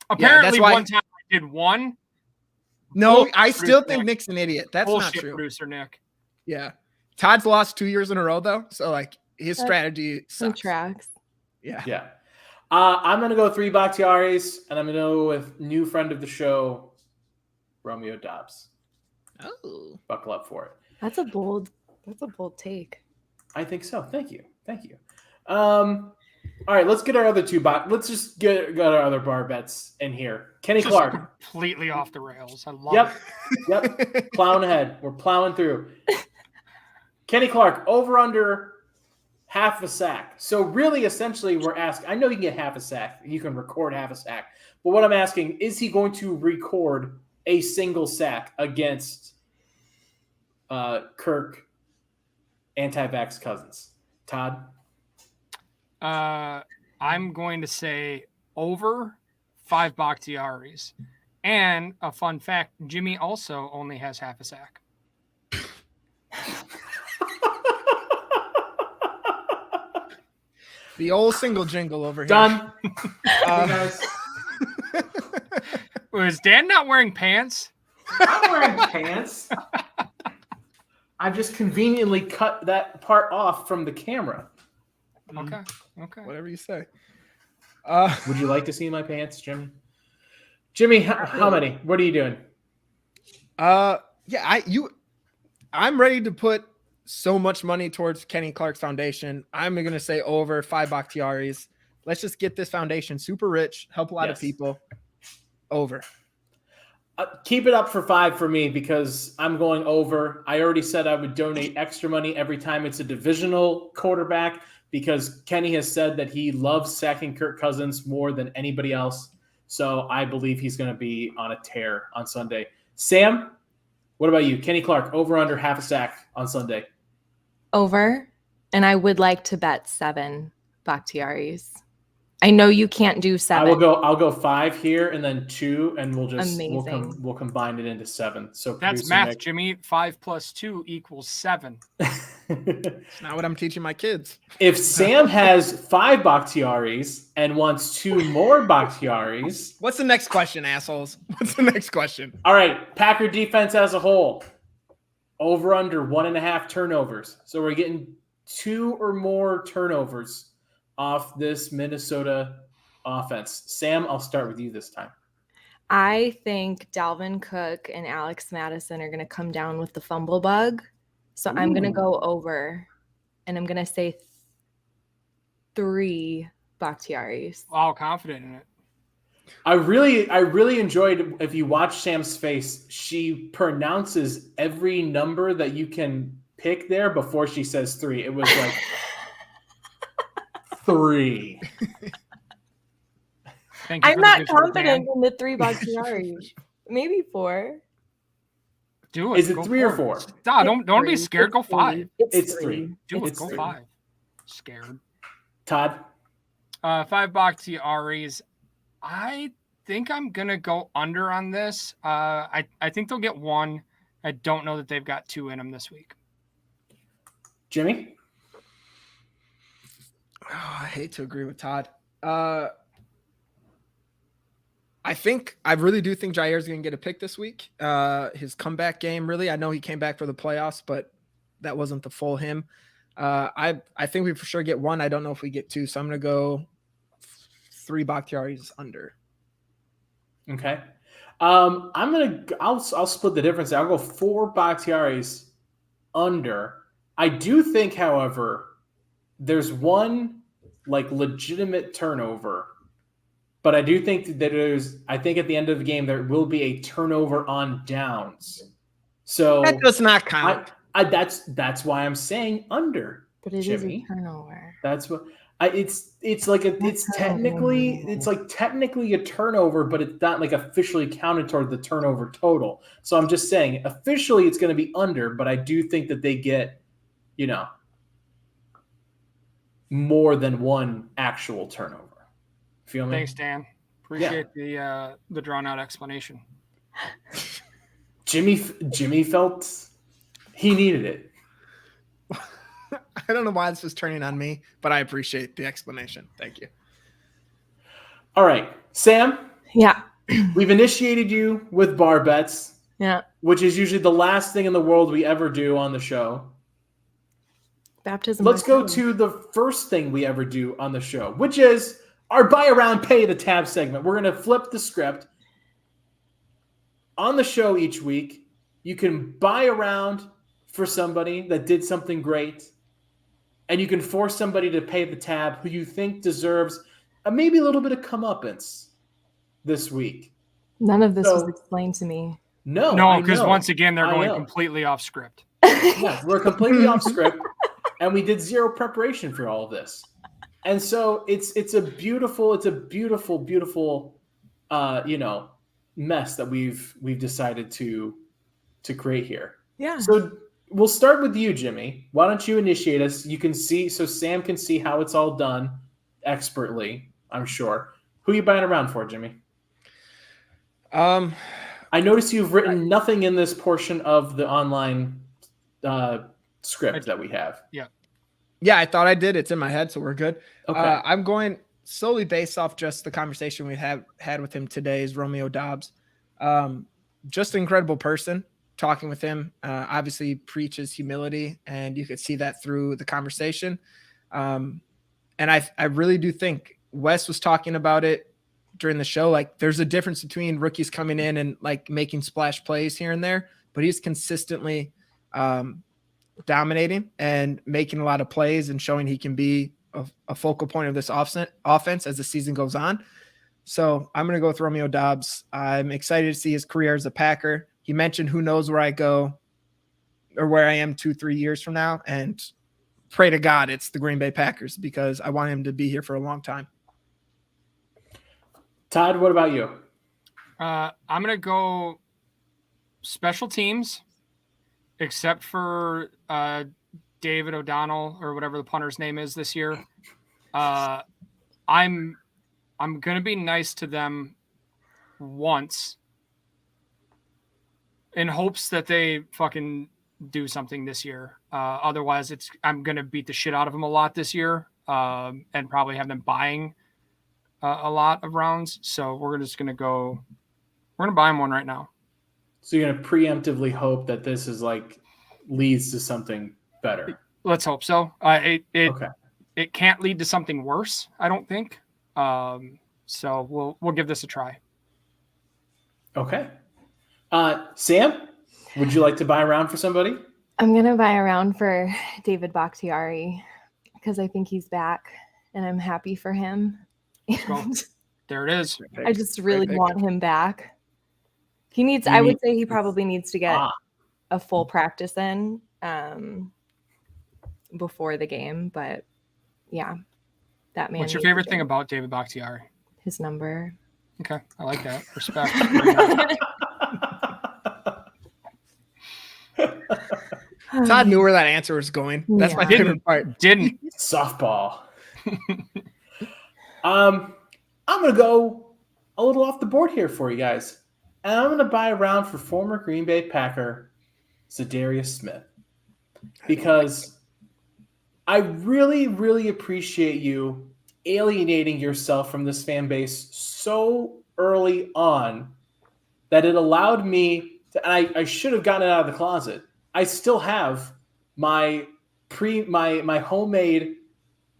Apparently, one time I did 1. No, I still think Nick's an idiot. That's not true. Producer Nick. Yeah. Todd's lost 2 years in a row, though. So, his strategy sucks. Tracks. Yeah. Yeah. I'm going to go 3 Bakhtiaris, and I'm going to go with new friend of the show, Romeo Dobbs. Oh. Buckle up for it. That's a bold take. I think so. Thank you. All right, let's get our other 2 let's just get our other bar bets in here. Kenny Clark. Completely off the rails. I love it. Yep. Plowing ahead. We're plowing through. Kenny Clark, over under half a sack. So really, essentially, we're asking, I know you can get half a sack. You can record half a sack. But what I'm asking, is he going to record a single sack against Kirk anti-vax Cousins? Todd? I'm going to say over 5 Bakhtiaris. And a fun fact, Jimmy also only has half a sack. The old single jingle over here. Done. Was Dan not wearing pants? I'm wearing pants. I've just conveniently cut that part off from the camera. Okay. Whatever you say. Would you like to see my pants, Jimmy? Jimmy, how many? What are you doing? I'm ready to put so much money towards Kenny Clark's foundation. I'm going to say over 5 Bakhtiaris. Let's just get this foundation super rich, help a lot of people. Over. Keep it up for 5 for me because I'm going over. I already said I would donate extra money every time it's a divisional quarterback because Kenny has said that he loves sacking Kirk Cousins more than anybody else. So I believe he's going to be on a tear on Sunday. Sam, what about you? Kenny Clark, over under half a sack on Sunday. Over. And I would like to bet 7 Bakhtiaris. I know you can't do 7. I'll go 5 here and then 2, and we'll combine it into 7. So that's math, Jimmy. 5 plus 2 equals 7. It's not what I'm teaching my kids. If Sam has 5 Bakhtiaris and wants 2 more Bakhtiaris. What's the next question, assholes? What's the next question? All right. Packer defense as a whole. Over under 1.5 turnovers. So we're getting 2 or more turnovers off this Minnesota offense. Sam, I'll start with you this time. I think Dalvin Cook and Alex Madison are going to come down with the fumble bug. So I'm going to go over, and I'm going to say 3 Bakhtiaris. Wow, confident in it. I really enjoyed, if you watch Sam's face, she pronounces every number that you can pick there before she says 3. It was like 3. I'm not confident in the 3 Bakhtiaris. Maybe 4. Do it. Is it 3 or 4? Don't be scared. Go 5. It's 3. Do it. Go 5. Scared. Todd? 5 Bakhtiaris. I think I'm gonna go under on this. I think they'll get 1. I don't know that they've got 2 in them this week. Jimmy? Oh, I hate to agree with Todd. I really do think Jair's going to get a pick this week. His comeback game, really. I know he came back for the playoffs, but that wasn't the full him. I think we for sure get 1. I don't know if we get 2, so I'm going to go 3 Bakhtiaris under. Okay. I'll split the difference. I'll go 4 Bakhtiaris under. I do think, however, there's one like legitimate turnover, but I do think that I think at the end of the game there will be a turnover on downs. So that does not count. That's why I'm saying under. But it Jimmy. is a turnover. That's what it's technically a turnover, but it's not like officially counted toward the turnover total. So I'm just saying officially it's going to be under, but I do think that they get, more than 1 actual turnover. Feel me? Thanks, Dan. Appreciate the drawn out explanation. Jimmy felt he needed it. I don't know why this is turning on me, but I appreciate the explanation. Thank you. All right, Sam. Yeah. We've initiated you with bar bets. Yeah. Which is usually the last thing in the world we ever do on the show. Baptism. Let's go to the first thing we ever do on the show, which is our buy around, pay the tab segment. We're going to flip the script. On the show each week, you can buy around for somebody that did something great, and you can force somebody to pay the tab who you think deserves maybe a little bit of comeuppance this week. None of this was explained to me. No, because once again, they're going completely off script. Yeah, we're completely off script. And we did 0 preparation for all of this. And so it's a beautiful mess that we've decided to create here. Yeah. So we'll start with you, Jimmy. Why don't you initiate us? You can see, so Sam can see how it's all done expertly, I'm sure. Who are you buying around for, Jimmy? I noticed you've written nothing in this portion of the online script that we have. Yeah, I thought I did. It's in my head, so we're good. Okay. I'm going solely based off just the conversation we had with him today is Romeo Dobbs. Just an incredible person. Talking with him, obviously preaches humility, and you could see that through the conversation. And I really do think Wes was talking about it during the show. Like, there's a difference between rookies coming in and like making splash plays here and there, but he's consistently dominating and making a lot of plays and showing he can be a focal point of this offense as the season goes on. So I'm going to go with Romeo Dobbs. I'm excited to see his career as a Packer. He mentioned who knows where I go or where I am 2-3 years from now. And pray to God it's the Green Bay Packers because I want him to be here for a long time. Todd, what about you? I'm going to go special teams, except for David O'Donnell or whatever the punter's name is this year. I'm going to be nice to them once in hopes that they fucking do something this year. Otherwise, I'm going to beat the shit out of them a lot this year and probably have them buying a lot of rounds. So we're just going to go – we're going to buy them one right now. So you're going to preemptively hope that this is like leads to something better. Let's hope so. Okay. It can't lead to something worse, I don't think. So we'll give this a try. Okay. Sam, would you like to buy a round for somebody? I'm going to buy a round for David Bakhtiari because I think he's back and I'm happy for him. There it is. I just really want him back. He needs, I would say he probably needs to get a full practice in before the game. But yeah, that man. What's your favorite thing about David Bakhtiari? His number. Okay. I like that. Respect. Todd knew where that answer was going. That's my favorite part. Didn't. Softball. I'm going to go a little off the board here for you guys. And I'm going to buy a round for former Green Bay Packer, Zadarius Smith. Because I really, really appreciate you alienating yourself from this fan base so early on that it allowed me to, and I should have gotten it out of the closet. I still have my homemade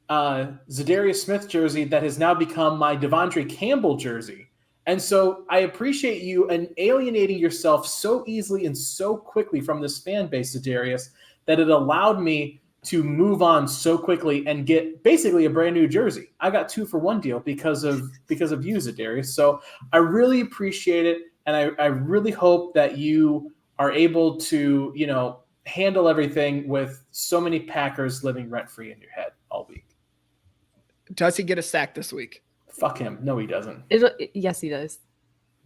Zadarius Smith jersey that has now become my Devondre Campbell jersey. And so I appreciate you and alienating yourself so easily and so quickly from this fan base, Zadarius, that it allowed me to move on so quickly and get basically a brand new jersey. I got 2-for-1 deal because of you, Zadarius. So I really appreciate it. And I really hope that you are able to, handle everything with so many Packers living rent-free in your head all week. Does he get a sack this week? Fuck him. No, he doesn't. Yes, he does.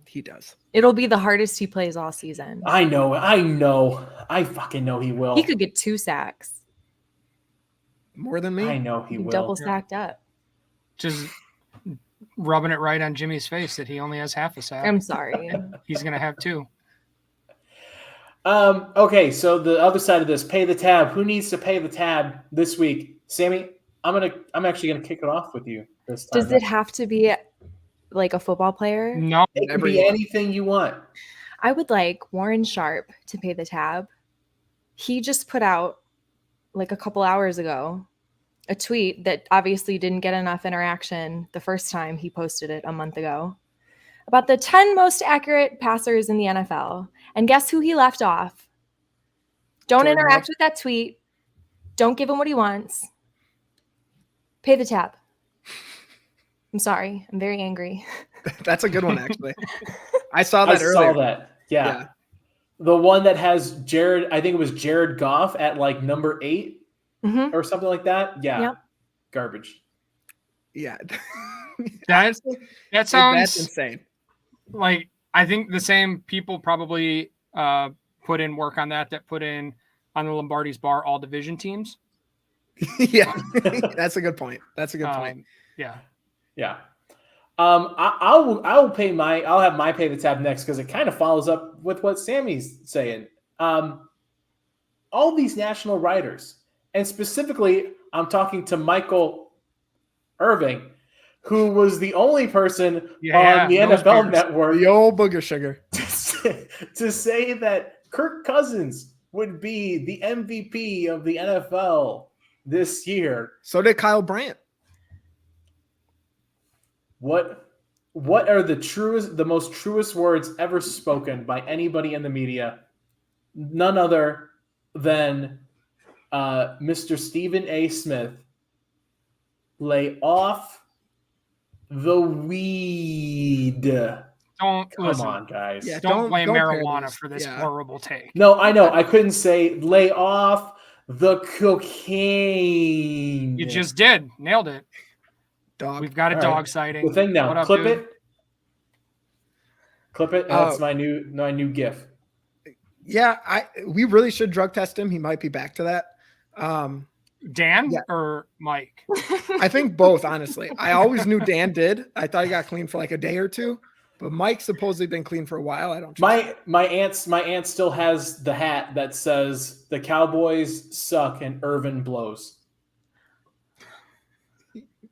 He does. It'll be the hardest he plays all season. I know. I fucking know he will. He could get 2 sacks. More than me? I know he will. Double stacked up. Just rubbing it right on Jimmy's face that he only has half a sack. I'm sorry. He's going to have 2. Okay, so the other side of this, pay the tab. Who needs to pay the tab this week? Sammy, I'm actually gonna kick it off with you this time. Does it have to be like a football player? No. It can be anything you want. I would like Warren Sharp to pay the tab. He just put out like a couple hours ago a tweet that obviously didn't get enough interaction the first time he posted it a month ago about the 10 most accurate passers in the NFL. And guess who he left off? Don't interact with that tweet. Don't give him what he wants. Pay the tab. I'm sorry. I'm very angry. That's a good one, actually. I saw that earlier. I saw that. Yeah. The one that has Jared, I think it was Jared Goff at like number 8 or something like that. Yeah. Yep. Garbage. Yeah. That sounds that's insane. Like, I think the same people probably put in work on that put in on the Lombardi's bar all division teams. Yeah, that's a good point. That's a good point. Yeah. I'll have my pay the tab next because it kind of follows up with what Sammy's saying. All these national writers, and specifically, I'm talking to Michael Irving, who was the only person on the NFL Network, the old booger sugar, to say that Kirk Cousins would be the MVP of the NFL this year. So did Kyle Brandt. What are the most truest words ever spoken by anybody in the media? None other than Mr. Stephen A. Smith lay off the weed. Don't Come listen. on, guys. Yeah, Don't blame pair marijuana these. for this Yeah. horrible take. No, I know. I couldn't say lay off the cocaine. You just did. Nailed it. Dog. We've got a All dog right. sighting. The thing now. What up, Clip dude? it. Clip it. That's my new GIF. Yeah, we really should drug test him. He might be back to that. Dan Yeah. or Mike? I think both, honestly. I always knew Dan did. I thought he got clean for like a day or two, but Mike's supposedly been clean for a while. I don't trust My aunt still has the hat that says the Cowboys suck and Irvin blows.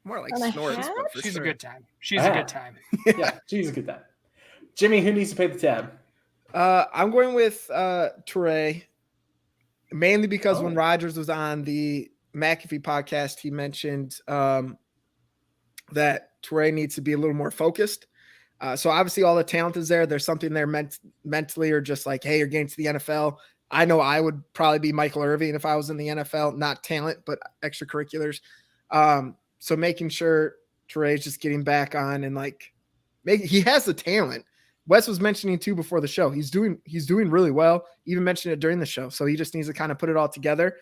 more like On a snorts. hat? But for She's sure. a good time. She's a good time. Yeah, she's a good time. Jimmy, who needs to pay the tab? I'm going with Toure, mainly because when Oh. Rodgers was on the McAfee podcast, he mentioned that Toure needs to be a little more focused. So obviously all the talent is there. There's something there mentally or just like, hey, you're getting to the NFL. I know I would probably be Michael Irvin if I was in the NFL, not talent, but extracurriculars. So making sure Toure is just getting back on and like he has the talent. Wes was mentioning too before the show. He's doing really well. Even mentioned it during the show. So he just needs to kind of put it all together.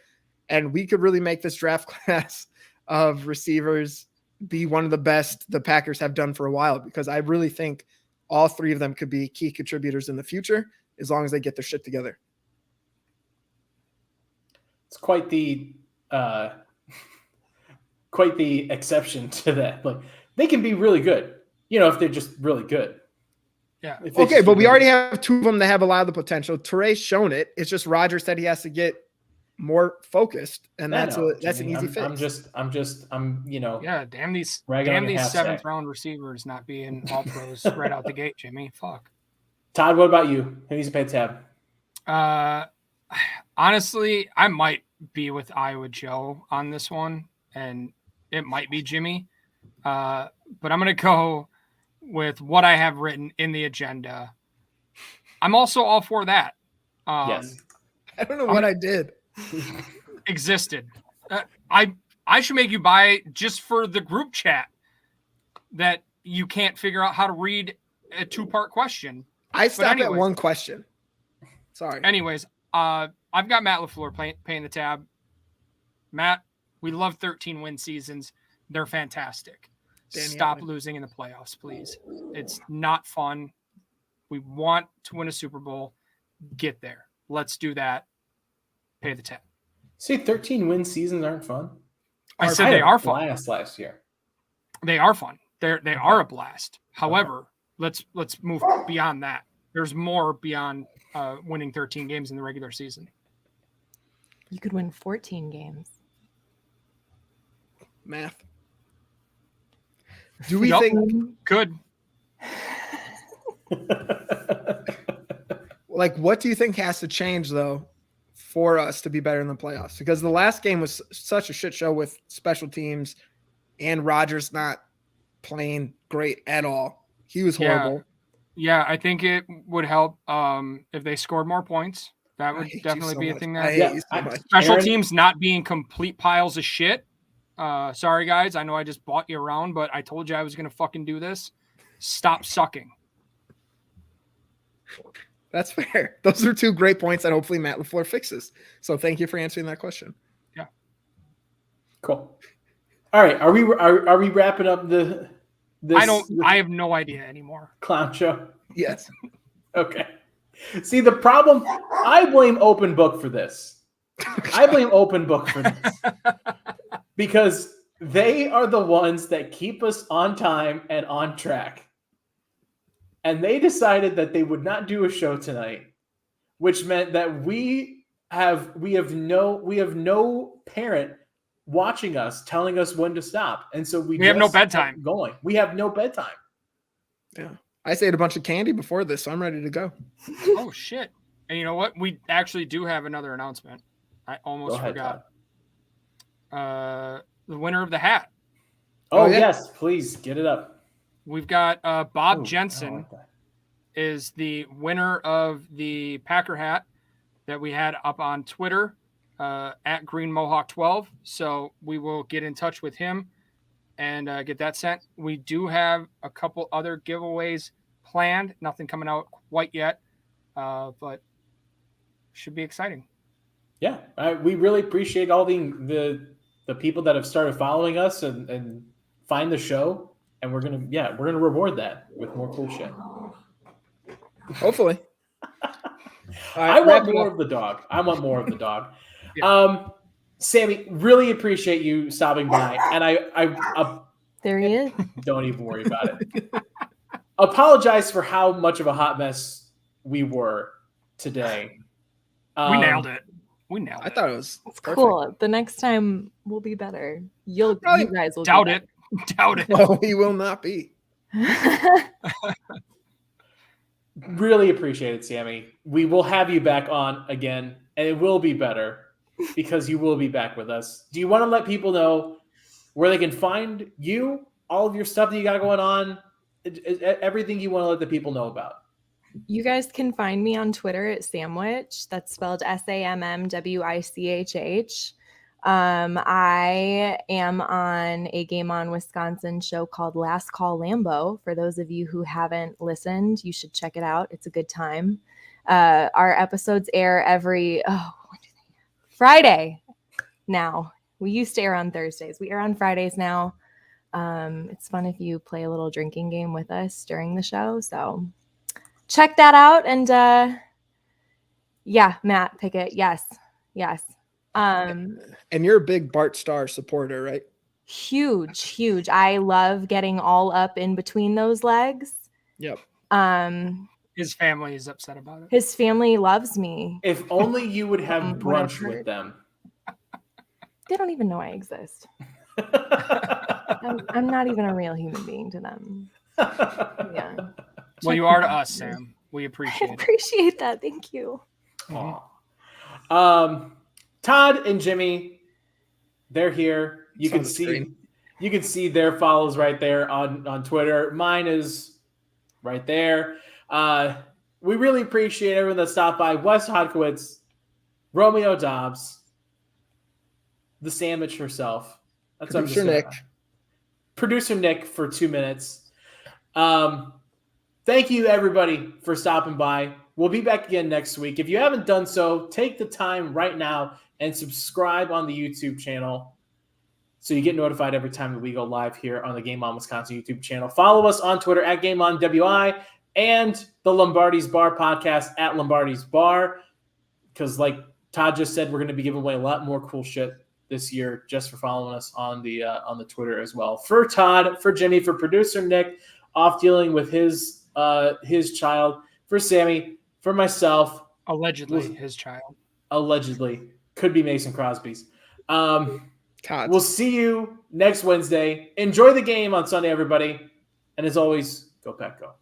And we could really make this draft class of receivers be one of the best the Packers have done for a while, because I really think all three of them could be key contributors in the future as long as they get their shit together. It's quite the exception to that. Like they can be really good, if they're just really good. Yeah. Okay, but we already have two of them that have a lot of the potential. Toure's shown it. It's just Rodgers said he has to get more focused, and that's an easy fix. Yeah, damn these ragging on your half seventh sack. round receivers not being all pros right out the gate, Jimmy. Fuck. Todd, what about you? Who needs to pay the tab? Honestly, I might be with Iowa Joe on this one, and it might be Jimmy. But I'm gonna go with what I have written in the agenda. I'm also all for that. Yes. I don't know what I did. Existed. I should make you buy just for the group chat that you can't figure out how to read a 2-part question. I stopped at one question. Sorry. Anyways, I've got Matt LaFleur paying the tab. Matt, we love 13-win seasons. They're fantastic. Stop losing in the playoffs, please. It's not fun. We want to win a Super Bowl. Get there. Let's do that. Pay the tab. See, 13-win seasons aren't fun. I said they are fun. Last year. They are fun. They are a blast. However, let's move beyond that. There's more beyond winning 13 games in the regular season. You could win 14 games. Math. Do we think good? Like, what do you think has to change though for us to be better in the playoffs? Because the last game was such a shit show with special teams and Rodgers not playing great at all. He was horrible. Yeah, I think it would help if they scored more points. That would definitely be a thing there. Special teams not being complete piles of shit. Sorry, guys. I know I just bought you around, but I told you I was going to fucking do this. Stop sucking. That's fair. Those are two great points that hopefully Matt LaFleur fixes. So thank you for answering that question. Yeah. Cool. All right. Are we wrapping up this? I have no idea anymore. Clown show? Yes. Okay. See, the problem, I blame Open Book for this. I blame Open Book for this. Because they are the ones that keep us on time and on track. And they decided that they would not do a show tonight, which meant that we have no parent watching us telling us when to stop. And so we have no bedtime going. We have no bedtime. Yeah. I ate a bunch of candy before this, so I'm ready to go. Oh shit. And you know what? We actually do have another announcement. I almost forgot. The winner of the hat. Oh, yes, please get it up. We've got Bob Jensen is the winner of the Packer hat that we had up on Twitter at Green Mohawk 12. So we will get in touch with him and get that sent. We do have a couple other giveaways planned. Nothing coming out quite yet, but should be exciting. Yeah, we really appreciate all the people that have started following us and find the show, and we're gonna reward that with more cool shit. Hopefully. I want more of the dog. I want more of the dog. Yeah. Sammy, really appreciate you stopping by, and I There he is. don't even worry about it. Apologize for how much of a hot mess we were today. We nailed it. I thought it was perfect. Cool. The next time we'll be better. You guys will doubt it. Doubt it. No, he will not be. Really appreciate it, Sammy. We will have you back on again, and it will be better because you will be back with us. Do you want to let people know where they can find you, all of your stuff that you got going on, everything you want to let the people know about? You guys can find me on Twitter at Samwich. That's spelled SAMMWICHH. I am on a Game On Wisconsin show called Last Call Lambo. For those of you who haven't listened, you should check it out. It's a good time. Our episodes air every Friday now. We used to air on Thursdays. We air on Fridays now. It's fun if you play a little drinking game with us during the show. So check that out. And Matt Pickett. Yes. And you're a big Bart Starr supporter, right? Huge. I love getting all up in between those legs. Yep. His family is upset about it. His family loves me. If only you would have brunch with them. They don't even know I exist. I'm not even a real human being to them. Yeah. Well, you are to us, Sam. We appreciate I it. appreciate that. Thank you. Todd and Jimmy, they're here. You can see their follows right there on Twitter. Mine is right there. We really appreciate everyone that stopped by. Wes Hod, Romeo Dobbs, the sandwich herself. That's Producer Nick. Producer Nick for 2 minutes. Thank you, everybody, for stopping by. We'll be back again next week. If you haven't done so, take the time right now and subscribe on the YouTube channel so you get notified every time that we go live here on the Game On Wisconsin YouTube channel. Follow us on Twitter at GameOnWI and the Lombardi's Bar podcast at Lombardi's Bar, because like Todd just said, we're going to be giving away a lot more cool shit this year just for following us on the Twitter as well. For Todd, for Jimmy, for producer Nick, off dealing with his child, for Sammy, for myself, allegedly his child, could be Mason Crosby's. Todd. We'll see you next Wednesday. Enjoy the game on Sunday, everybody, and as always, go Pack Go.